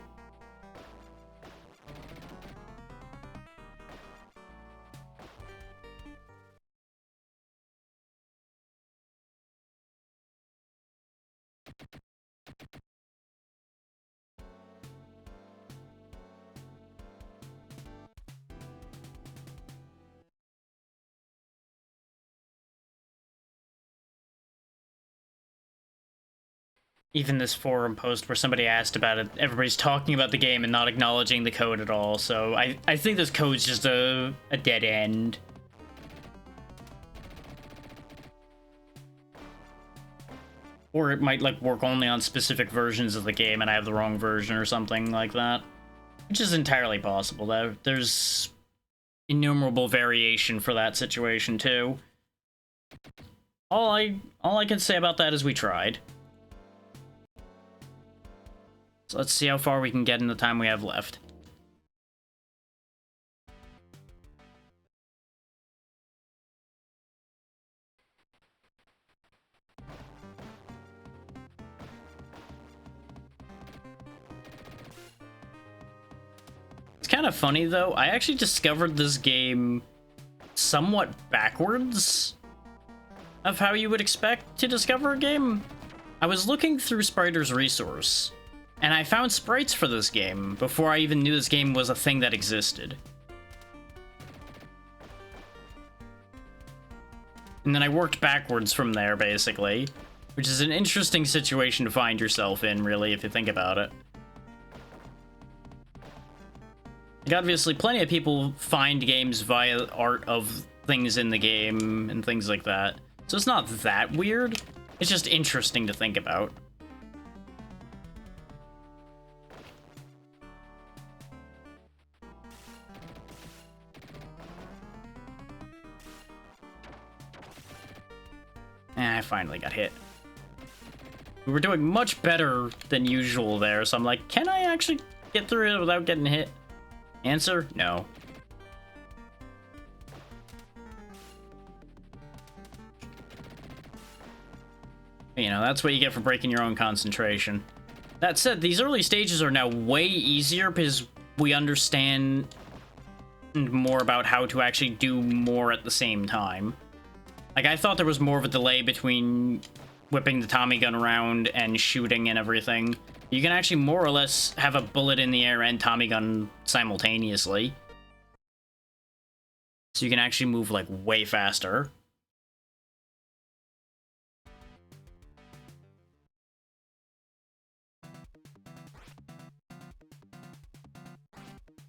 Even this forum post where somebody asked about it, everybody's talking about the game and not acknowledging the code at all, so I think this code's just a dead end. Or it might, like, work only on specific versions of the game and I have the wrong version or something like that. Which is entirely possible. There's innumerable variation for that situation, too. All I can say about that is we tried. So let's see how far we can get in the time we have left. It's kind of funny, though. I actually discovered this game somewhat backwards of how you would expect to discover a game. I was looking through Spriter's resource, and I found sprites for this game before I even knew this game was a thing that existed. And then I worked backwards from there, basically, which is an interesting situation to find yourself in, really, if you think about it. Like, obviously, plenty of people find games via art of things in the game and things like that. So it's not that weird. It's just interesting to think about. I finally got hit. We were doing much better than usual there, so I'm like, can I actually get through it without getting hit? Answer, no. You know, that's what you get for breaking your own concentration. That said, these early stages are now way easier because we understand more about how to actually do more at the same time. Like, I thought there was more of a delay between whipping the Tommy gun around and shooting and everything. You can actually more or less have a bullet in the air and Tommy gun simultaneously. So you can actually move, like, way faster.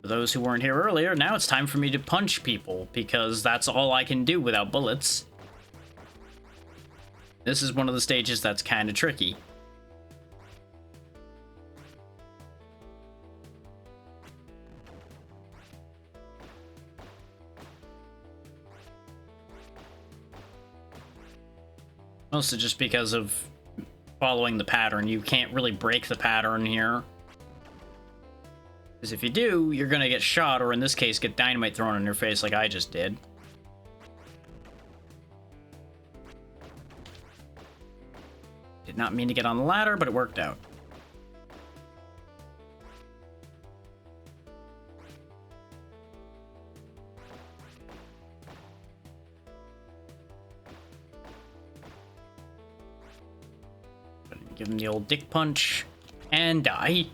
For those who weren't here earlier, now it's time for me to punch people, because that's all I can do without bullets. This is one of the stages that's kind of tricky. Mostly just because of following the pattern. You can't really break the pattern here. Because if you do, you're gonna get shot, or in this case, get dynamite thrown in your face like I just did. Did not mean to get on the ladder, but it worked out. Give him the old dick punch and die.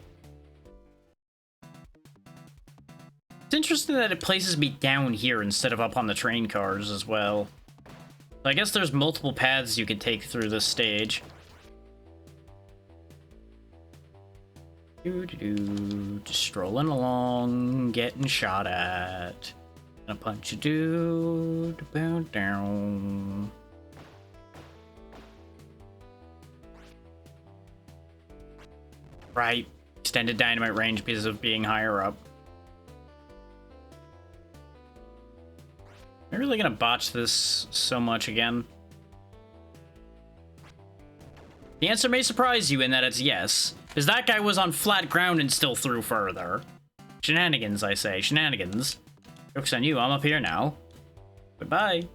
It's interesting that it places me down here instead of up on the train cars as well. So I guess there's multiple paths you could take through this stage. Just strolling along, getting shot at. Gonna punch a dude, bow down. Right, extended dynamite range because of being higher up. Am I really gonna botch this so much again? The answer may surprise you in that it's yes, because that guy was on flat ground and still threw further. Shenanigans, I say, shenanigans. Joke's on you, I'm up here now. Goodbye.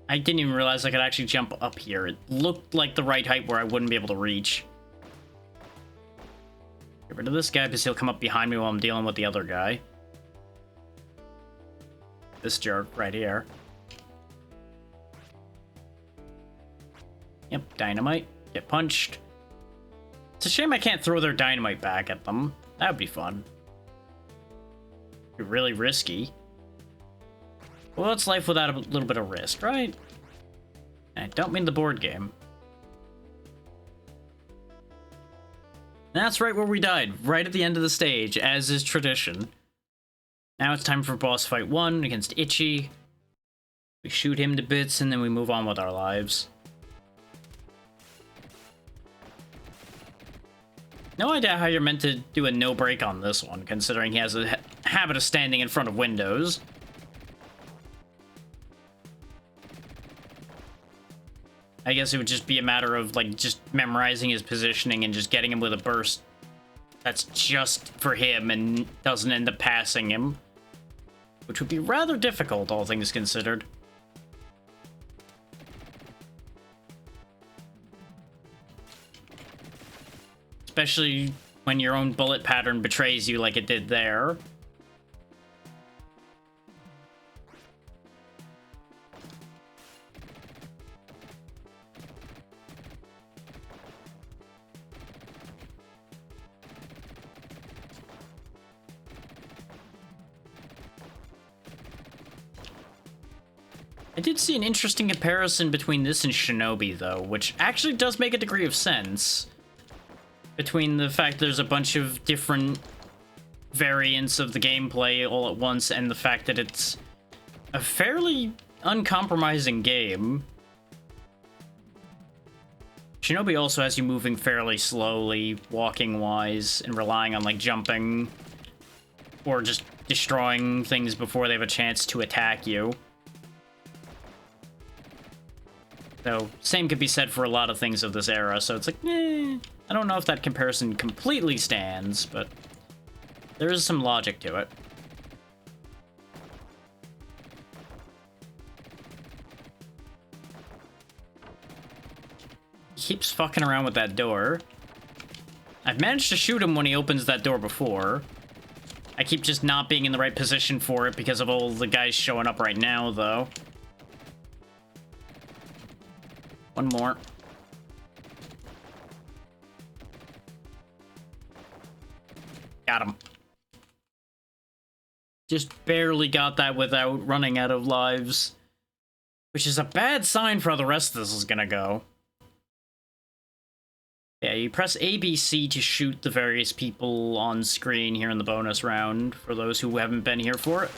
I didn't even realize I could actually jump up here. It looked like the right height where I wouldn't be able to reach. Get rid of this guy because he'll come up behind me while I'm dealing with the other guy. This jerk right here. Yep, dynamite. get punched. It's a shame I can't throw their dynamite back at them. That would be fun. Be really risky. Well, it's life without a little bit of risk, right? I don't mean the board game. That's right where we died, right at the end of the stage, as is tradition. Now it's time for boss fight 1 against Itchy. We shoot him to bits and then we move on with our lives. No idea how you're meant to do a no break on this one, considering he has a habit of standing in front of windows. I guess it would just be a matter of, like, just memorizing his positioning and just getting him with a burst that's just for him and doesn't end up passing him. Which would be rather difficult, all things considered. Especially when your own bullet pattern betrays you like it did there. I did see an interesting comparison between this and Shinobi, though, which actually does make a degree of sense. Between the fact there's a bunch of different variants of the gameplay all at once and the fact that it's a fairly uncompromising game. Shinobi also has you moving fairly slowly, walking-wise, and relying on, like, jumping or just destroying things before they have a chance to attack you. So, same could be said for a lot of things of this era, so it's like, I don't know if that comparison completely stands, but there is some logic to it. He keeps fucking around with that door. I've managed to shoot him when he opens that door before. I keep just not being in the right position for it because of all the guys showing up right now, though. One more. Got him. Just barely got that without running out of lives. Which is a bad sign for how the rest of this is gonna go. Yeah, you press ABC to shoot the various people on screen here in the bonus round, for those who haven't been here for it.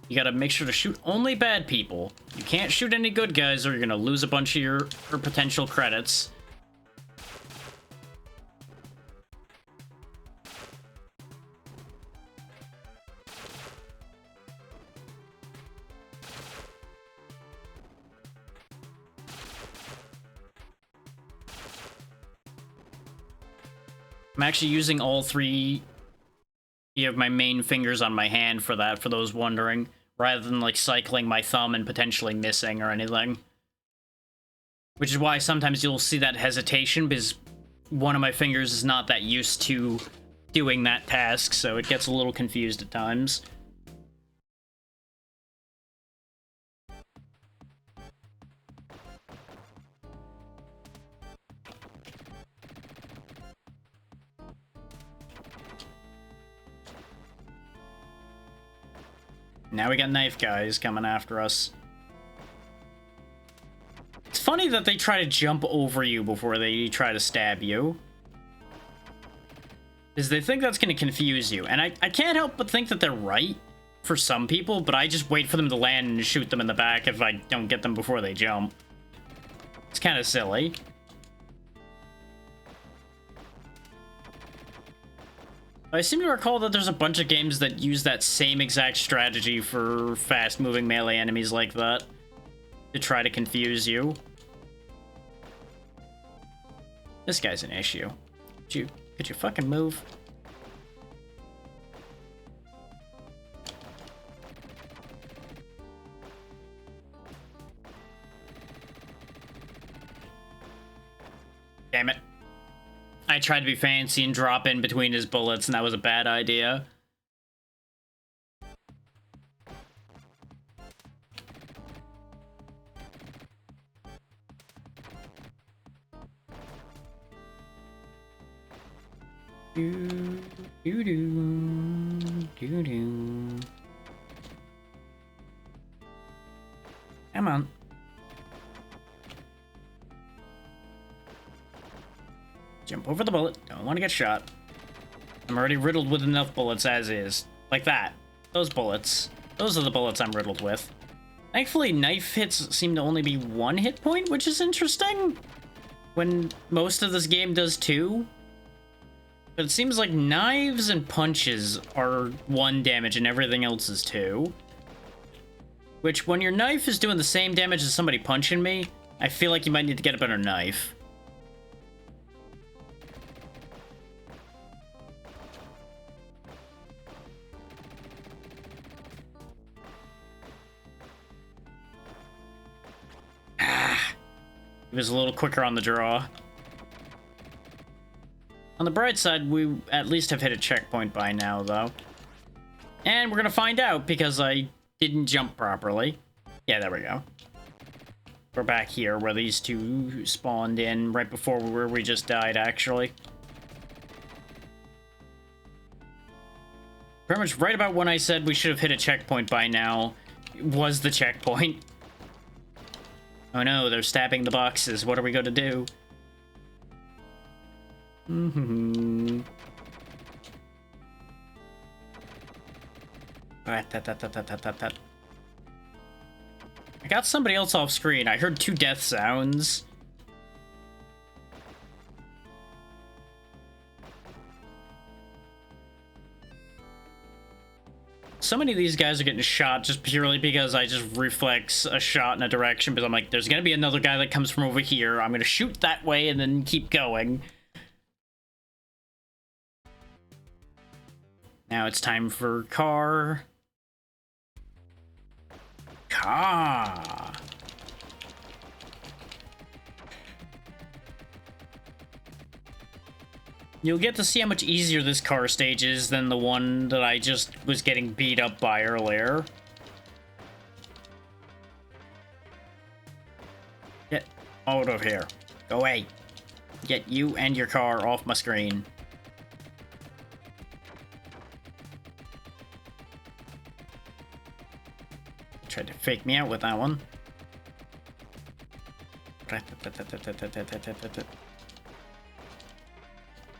You gotta make sure to shoot only bad people. You can't shoot any good guys or you're gonna lose a bunch of your potential credits. I'm actually using all three of my main fingers on my hand for that, for those wondering, rather than, like, cycling my thumb and potentially missing or anything. Which is why sometimes you'll see that hesitation, because one of my fingers is not that used to doing that task, so it gets a little confused at times. Now we got knife guys coming after us. It's funny that they try to jump over you before they try to stab you. Because they think that's going to confuse you. And I can't help but think that they're right for some people, but I just wait for them to land and shoot them in the back if I don't get them before they jump. It's kind of silly. I seem to recall that there's a bunch of games that use that same exact strategy for fast-moving melee enemies like that, to try to confuse you. This guy's an issue. Could you fucking move? Damn it. I tried to be fancy and drop in between his bullets, and that was a bad idea. Do, do, do, do, do. Come on. Jump over the bullet. Don't want to get shot. I'm already riddled with enough bullets as is. Like that. Those bullets. Those are the bullets I'm riddled with. Thankfully, knife hits seem to only be 1 hit point, which is interesting. When most of this game does 2. But it seems like knives and punches are 1 damage and everything else is 2. Which, when your knife is doing the same damage as somebody punching me, I feel like you might need to get a better knife. He was a little quicker on the draw. On the bright side, we at least have hit a checkpoint by now, though. And we're gonna find out because I didn't jump properly. Yeah, there we go. We're back here where these two spawned in right before where we just died, actually. Pretty much right about when I said we should have hit a checkpoint by now was the checkpoint. Oh no, they're stabbing the boxes. What are we going to do? I got somebody else off screen. I heard 2 death sounds. So many of these guys are getting shot just purely because I just reflex a shot in a direction, because I'm like, there's gonna be another guy that comes from over here. I'm gonna shoot that way and then keep going. Now it's time for car. Car. You'll get to see how much easier this car stage is than the one that I just was getting beat up by earlier. Get out of here. Go away. Get you and your car off my screen. Tried to fake me out with that one.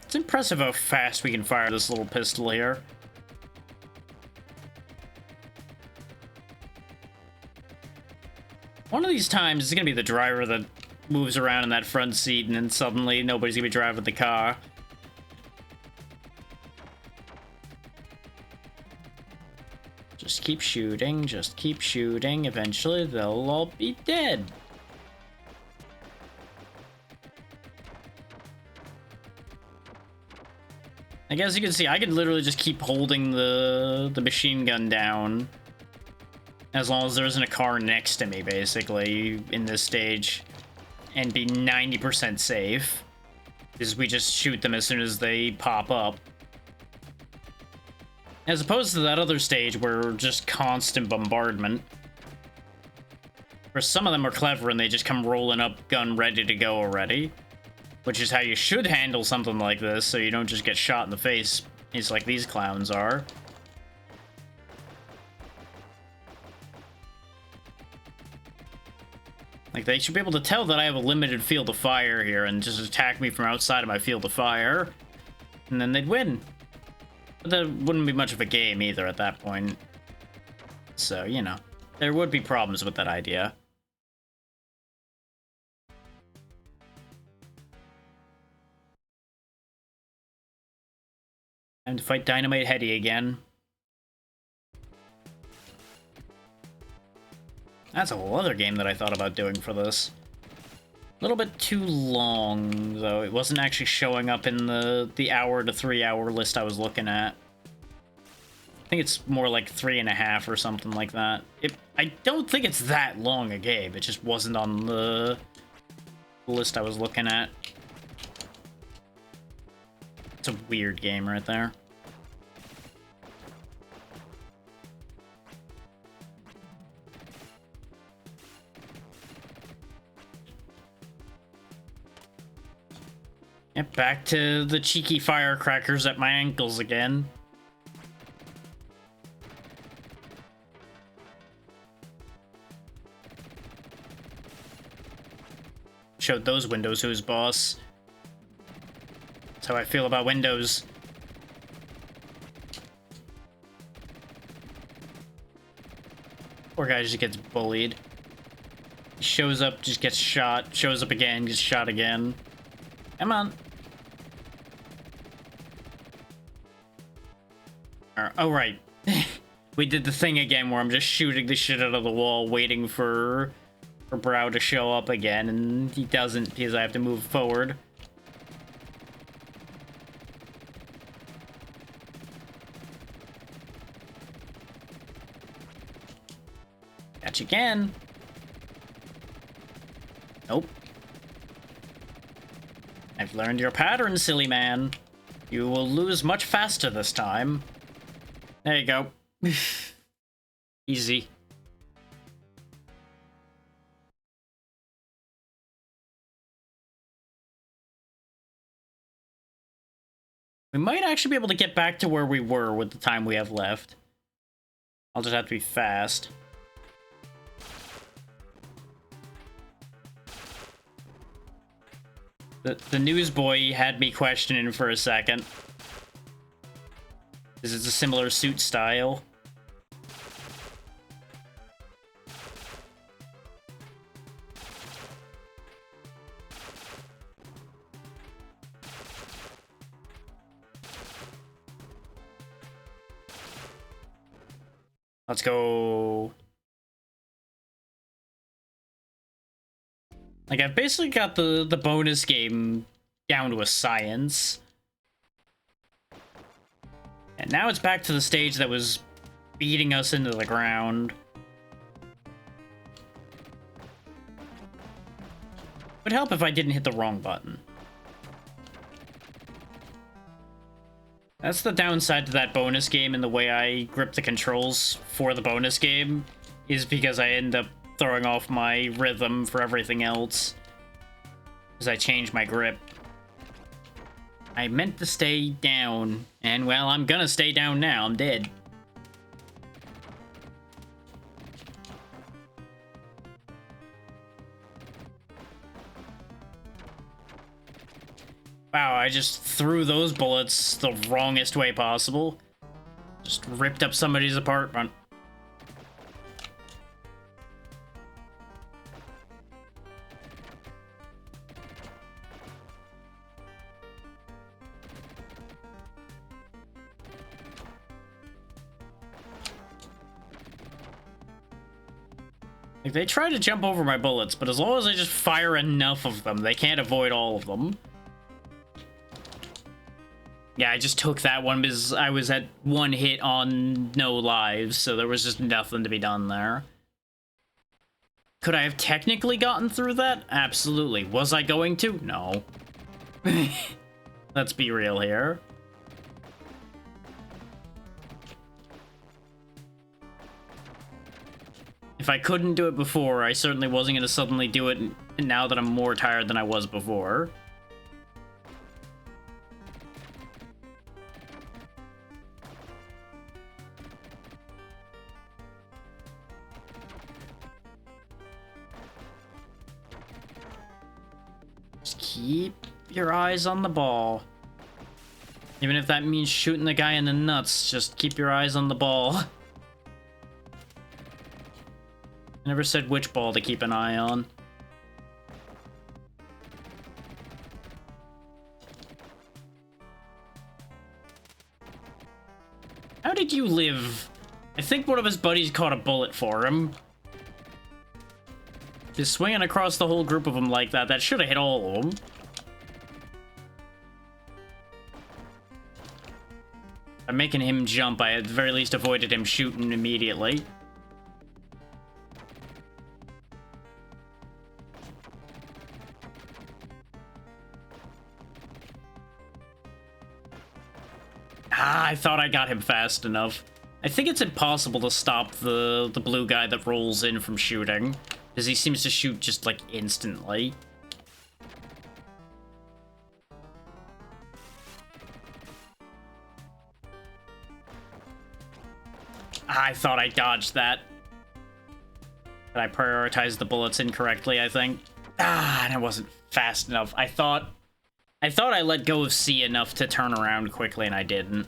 It's impressive how fast we can fire this little pistol here. One of these times, it's gonna be the driver that moves around in that front seat, and then suddenly nobody's gonna be driving the car. Just keep shooting, just keep shooting. Eventually, they'll all be dead. I guess you can see, I can literally just keep holding the machine gun down as long as there isn't a car next to me, basically, in this stage, and be 90% safe, because we just shoot them as soon as they pop up. As opposed to that other stage where just constant bombardment, where some of them are clever and they just come rolling up, gun ready to go already. Which is how you should handle something like this, so you don't just get shot in the face. It's like these clowns are. Like, they should be able to tell that I have a limited field of fire here and just attack me from outside of my field of fire. And then they'd win. But that wouldn't be much of a game either at that point. So, you know, there would be problems with that idea. Time to fight Dynamite Heady again. That's a whole other game that I thought about doing for this. A little bit too long, though. It wasn't actually showing up in the hour to 3 hour list I was looking at. I think it's more like 3.5 or something like that. I don't think it's that long a game. It just wasn't on the list I was looking at. It's a weird game right there. Get back to the cheeky firecrackers at my ankles again. Showed those windows who's boss. That's how I feel about windows. Poor guy just gets bullied. He shows up, just gets shot. Shows up again, gets shot again. Come on. Oh, right. We did the thing again where I'm just shooting the shit out of the wall, waiting for Brow to show up again, and he doesn't because I have to move forward. Catch again. Nope. I've learned your pattern, silly man. You will lose much faster this time. There you go. Easy. We might actually be able to get back to where we were with the time we have left. I'll just have to be fast. The newsboy had me questioning for a second. This is a similar suit style. Let's go. Like, I've basically got the bonus game down to a science. And now it's back to the stage that was beating us into the ground. Would help if I didn't hit the wrong button. That's the downside to that bonus game, and the way I grip the controls for the bonus game is because I end up throwing off my rhythm for everything else as I change my grip. I meant to stay down, and well, I'm gonna stay down now. I'm dead. Wow, I just threw those bullets the wrongest way possible. Just ripped up somebody's apartment. Like, they try to jump over my bullets, but as long as I just fire enough of them, they can't avoid all of them. Yeah, I just took that one because I was at one hit on no lives, so there was just nothing to be done there. Could I have technically gotten through that? Absolutely. Was I going to? No. Let's be real here. If I couldn't do it before, I certainly wasn't going to suddenly do it now that I'm more tired than I was before. Just keep your eyes on the ball. Even if that means shooting the guy in the nuts, just keep your eyes on the ball. I never said which ball to keep an eye on. How did you live? I think one of his buddies caught a bullet for him. Just swinging across the whole group of them like that, that should have hit all of them. By making him jump, I at the very least avoided him shooting immediately. Ah, I thought I got him fast enough. I think it's impossible to stop the blue guy that rolls in from shooting, because he seems to shoot just, like, instantly. I thought I dodged that. But I prioritized the bullets incorrectly, I think. And I wasn't fast enough. I thought I let go of C enough to turn around quickly, and I didn't.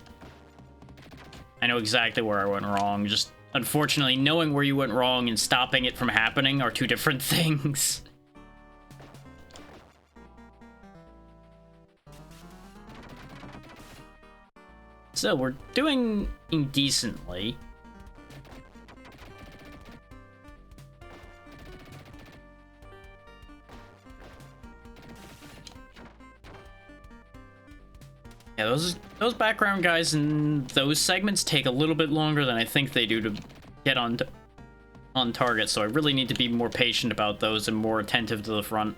I know exactly where I went wrong. Just, unfortunately, knowing where you went wrong and stopping it from happening are two different things. So, we're doing indecently. Yeah, those background guys in those segments take a little bit longer than I think they do to get on target, so I really need to be more patient about those and more attentive to the front.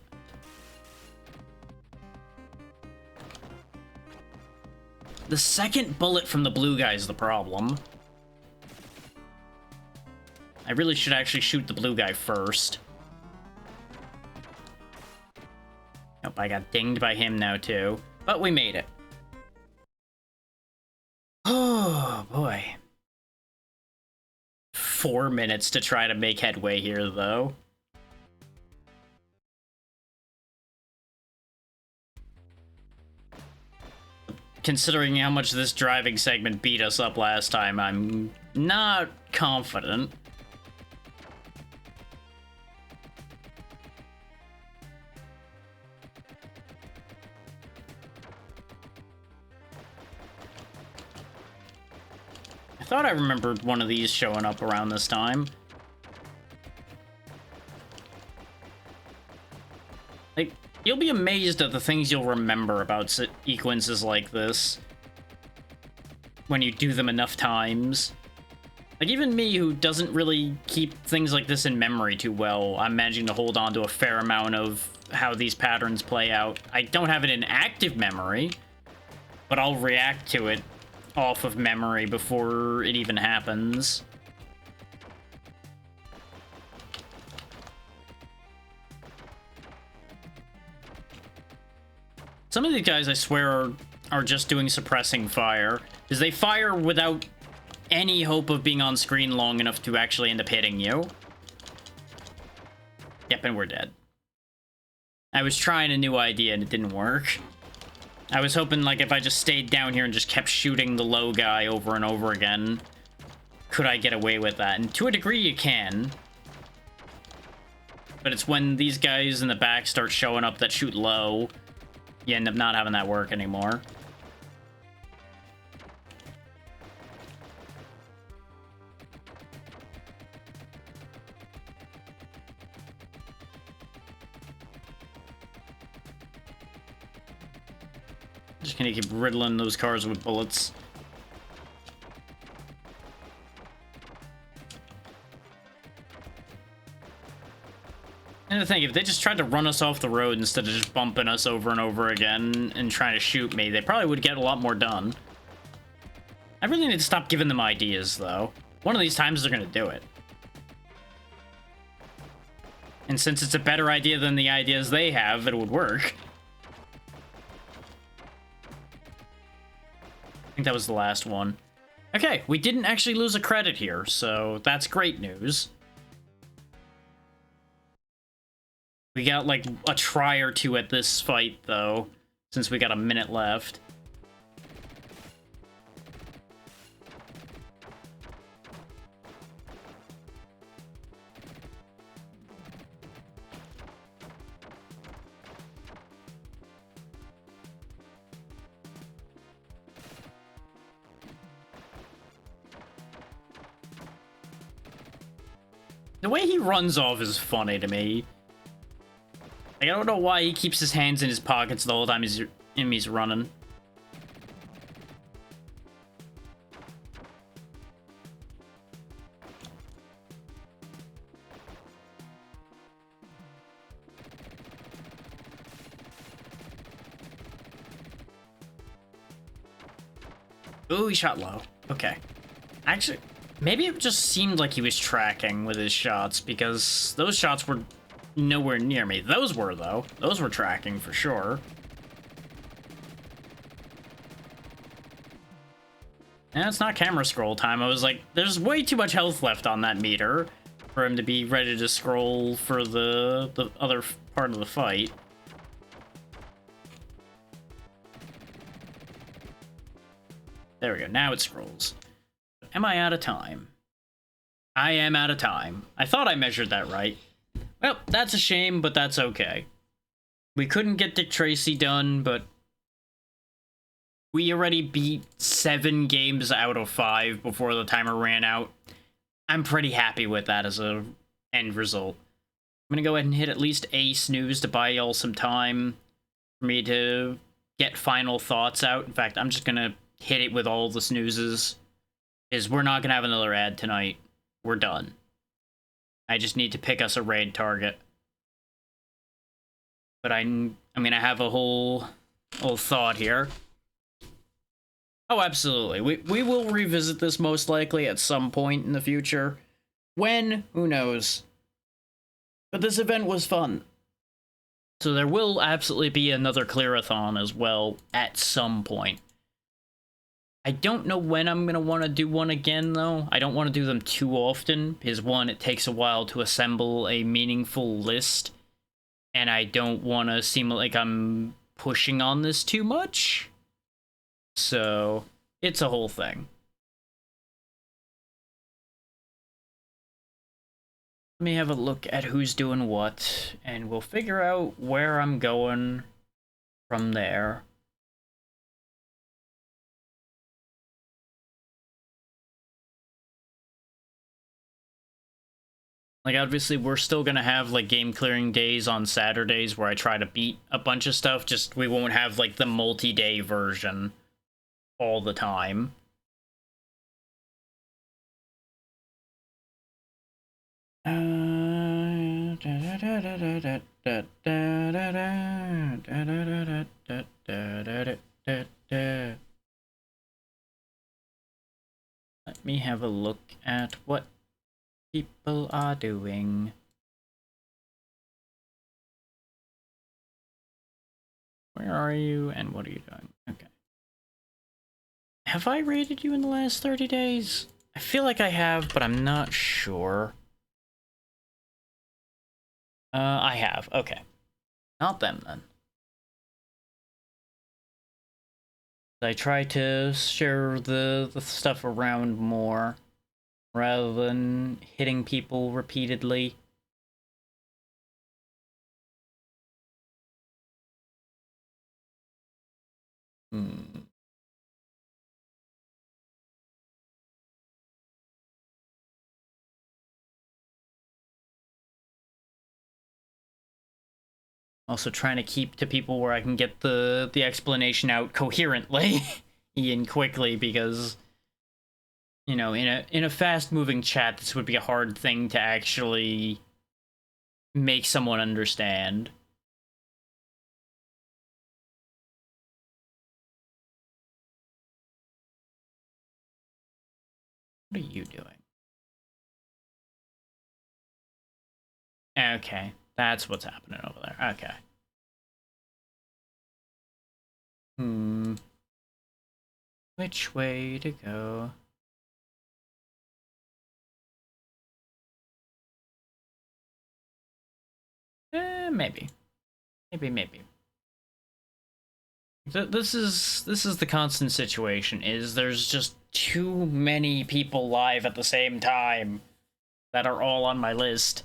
The second bullet from the blue guy is the problem. I really should actually shoot the blue guy first. Nope, I got dinged by him now too, but we made it. Oh, boy. 4 minutes to try to make headway here, though. Considering how much this driving segment beat us up last time, I'm not confident. I thought I remembered one of these showing up around this time. Like, you'll be amazed at the things you'll remember about sequences like this when you do them enough times. Like, even me, who doesn't really keep things like this in memory too well, I'm managing to hold on to a fair amount of how these patterns play out. I don't have it in active memory, but I'll react to it off of memory before it even happens. Some of these guys, I swear, are just doing suppressing fire, because they fire without any hope of being on screen long enough to actually end up hitting you. Yep, and we're dead. I was trying a new idea and it didn't work. I was hoping, like, if I just stayed down here and just kept shooting the low guy over and over again, could I get away with that? And to a degree, you can. But it's when these guys in the back start showing up that shoot low, you end up not having that work anymore. Just gonna keep riddling those cars with bullets. And the thing, if they just tried to run us off the road instead of just bumping us over and over again and trying to shoot me, they probably would get a lot more done. I really need to stop giving them ideas, though. One of these times they're gonna do it. And since it's a better idea than the ideas they have, it would work. I think that was the last one. Okay, we didn't actually lose a credit here, so that's great news. We got, like, a try or two at this fight, though, since we got a minute left. The way he runs off is funny to me. Like, I don't know why he keeps his hands in his pockets the whole time he's running. Ooh, he shot low. Okay. Actually, maybe it just seemed like he was tracking with his shots, because those shots were nowhere near me. Those were, though. Those were tracking for sure. And it's not camera scroll time. I was like, there's way too much health left on that meter for him to be ready to scroll for the other part of the fight. There we go. Now it scrolls. Am I out of time? I am out of time. I thought I measured that right. Well, that's a shame, but that's okay. We couldn't get Dick Tracy done, but we already beat 7 games out of 5 before the timer ran out. I'm pretty happy with that as a end result. I'm gonna go ahead and hit at least a snooze to buy y'all some time for me to get final thoughts out. In fact, I'm just gonna hit it with all the snoozes, is we're not gonna have another ad tonight. We're done. I just need to pick us a raid target. But I'm gonna have a whole thought here. Oh, absolutely. We will revisit this most likely at some point in the future. When? Who knows? But this event was fun. So there will absolutely be another clearathon as well at some point. I don't know when I'm going to want to do one again, though. I don't want to do them too often, because one, it takes a while to assemble a meaningful list, and I don't want to seem like I'm pushing on this too much. So, it's a whole thing. Let me have a look at who's doing what, and we'll figure out where I'm going from there. Like, obviously, we're still gonna have, like, game clearing days on Saturdays where I try to beat a bunch of stuff, just we won't have, like, the multi-day version all the time. Let me have a look at what people are doing. Where are you and what are you doing? Okay. Have I rated you in the last 30 days? I feel like I have, but I'm not sure. I have. Okay. Not them, then. I try to share the stuff around more, rather than hitting people repeatedly. Also trying to keep to people where I can get the explanation out coherently and quickly, because, you know, in a fast-moving chat, this would be a hard thing to actually make someone understand. What are you doing? Okay, that's what's happening over there. Okay. Which way to go? Maybe. Maybe. This is the constant situation, is there's just too many people live at the same time that are all on my list.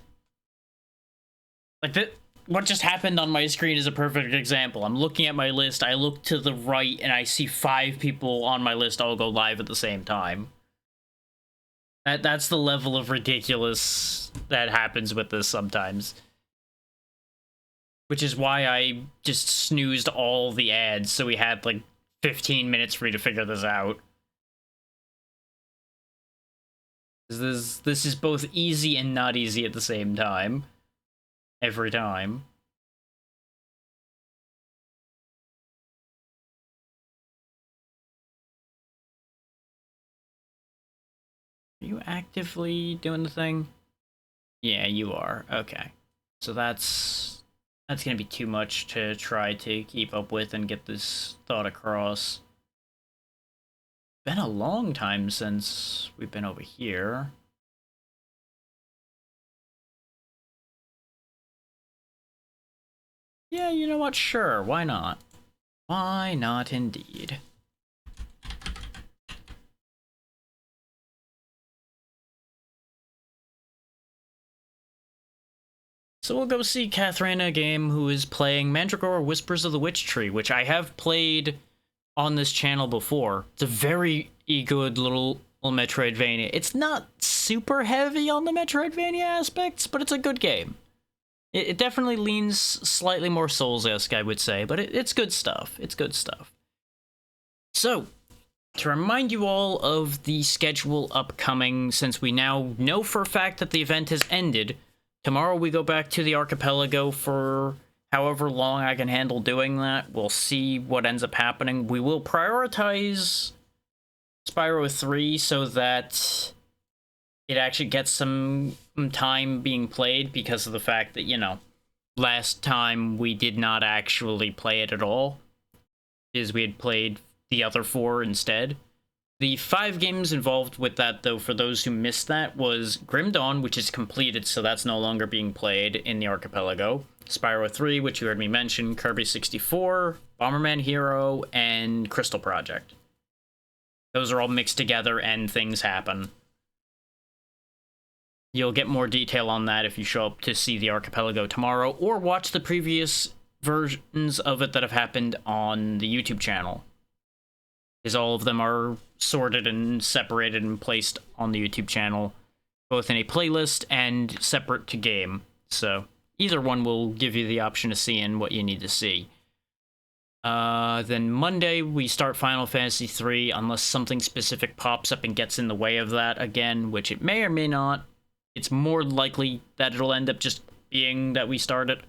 Like, what just happened on my screen is a perfect example. I'm looking at my list, I look to the right, and I see 5 people on my list all go live at the same time. That's the level of ridiculous that happens with this sometimes. Which is why I just snoozed all the ads, so we had, like, 15 minutes for me to figure this out. This is both easy and not easy at the same time. Every time. Are you actively doing the thing? Yeah, you are. Okay. So that's gonna be too much to try to keep up with and get this thought across. been a long time since we've been over here. Yeah, you know what? Sure, why not? Why not indeed? So we'll go see Katharina game, who is playing Mandragora Whispers of the Witch Tree, which I have played on this channel before. It's a very good little Metroidvania. It's not super heavy on the Metroidvania aspects, but it's a good game. It definitely leans slightly more Souls-esque, I would say, but it's good stuff. It's good stuff. So, to remind you all of the schedule upcoming, since we now know for a fact that the event has ended, tomorrow we go back to the archipelago for however long I can handle doing that. We'll see what ends up happening. We will prioritize Spyro 3 so that it actually gets some time being played, because of the fact that, you know, last time we did not actually play it at all, is we had played the other 4 instead. The 5 games involved with that, though, for those who missed that, was Grim Dawn, which is completed, so that's no longer being played in the archipelago. Spyro 3, which you heard me mention, Kirby 64, Bomberman Hero, and Crystal Project. Those are all mixed together, and things happen. You'll get more detail on that if you show up to see the archipelago tomorrow, or watch the previous versions of it that have happened on the YouTube channel, because all of them are sorted and separated and placed on the YouTube channel, both in a playlist and separate to game. So either one will give you the option of seeing what you need to see. Then Monday, we start Final Fantasy III, unless something specific pops up and gets in the way of that again, which it may or may not. It's more likely that it'll end up just being that we start it.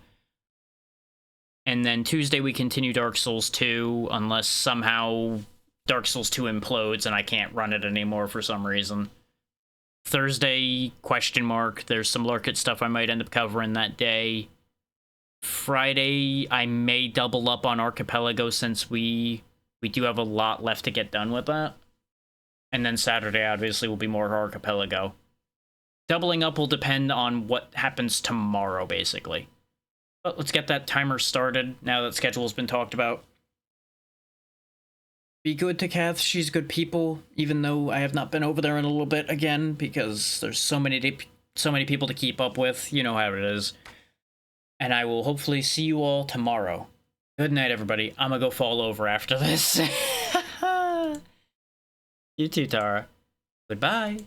And then Tuesday, we continue Dark Souls 2, unless somehow Dark Souls 2 implodes and I can't run it anymore for some reason. Thursday, question mark. There's some Lurkit stuff I might end up covering that day. Friday, I may double up on Archipelago, since we do have a lot left to get done with that. And then Saturday, obviously, will be more Archipelago. Doubling up will depend on what happens tomorrow, basically. But let's get that timer started, now that schedule's been talked about. Be good to Kath, she's good people, even though I have not been over there in a little bit again, because there's so many people to keep up with, you know how it is. And I will hopefully see you all tomorrow. Good night, everybody. I'm gonna go fall over after this. You too, Tara. Goodbye.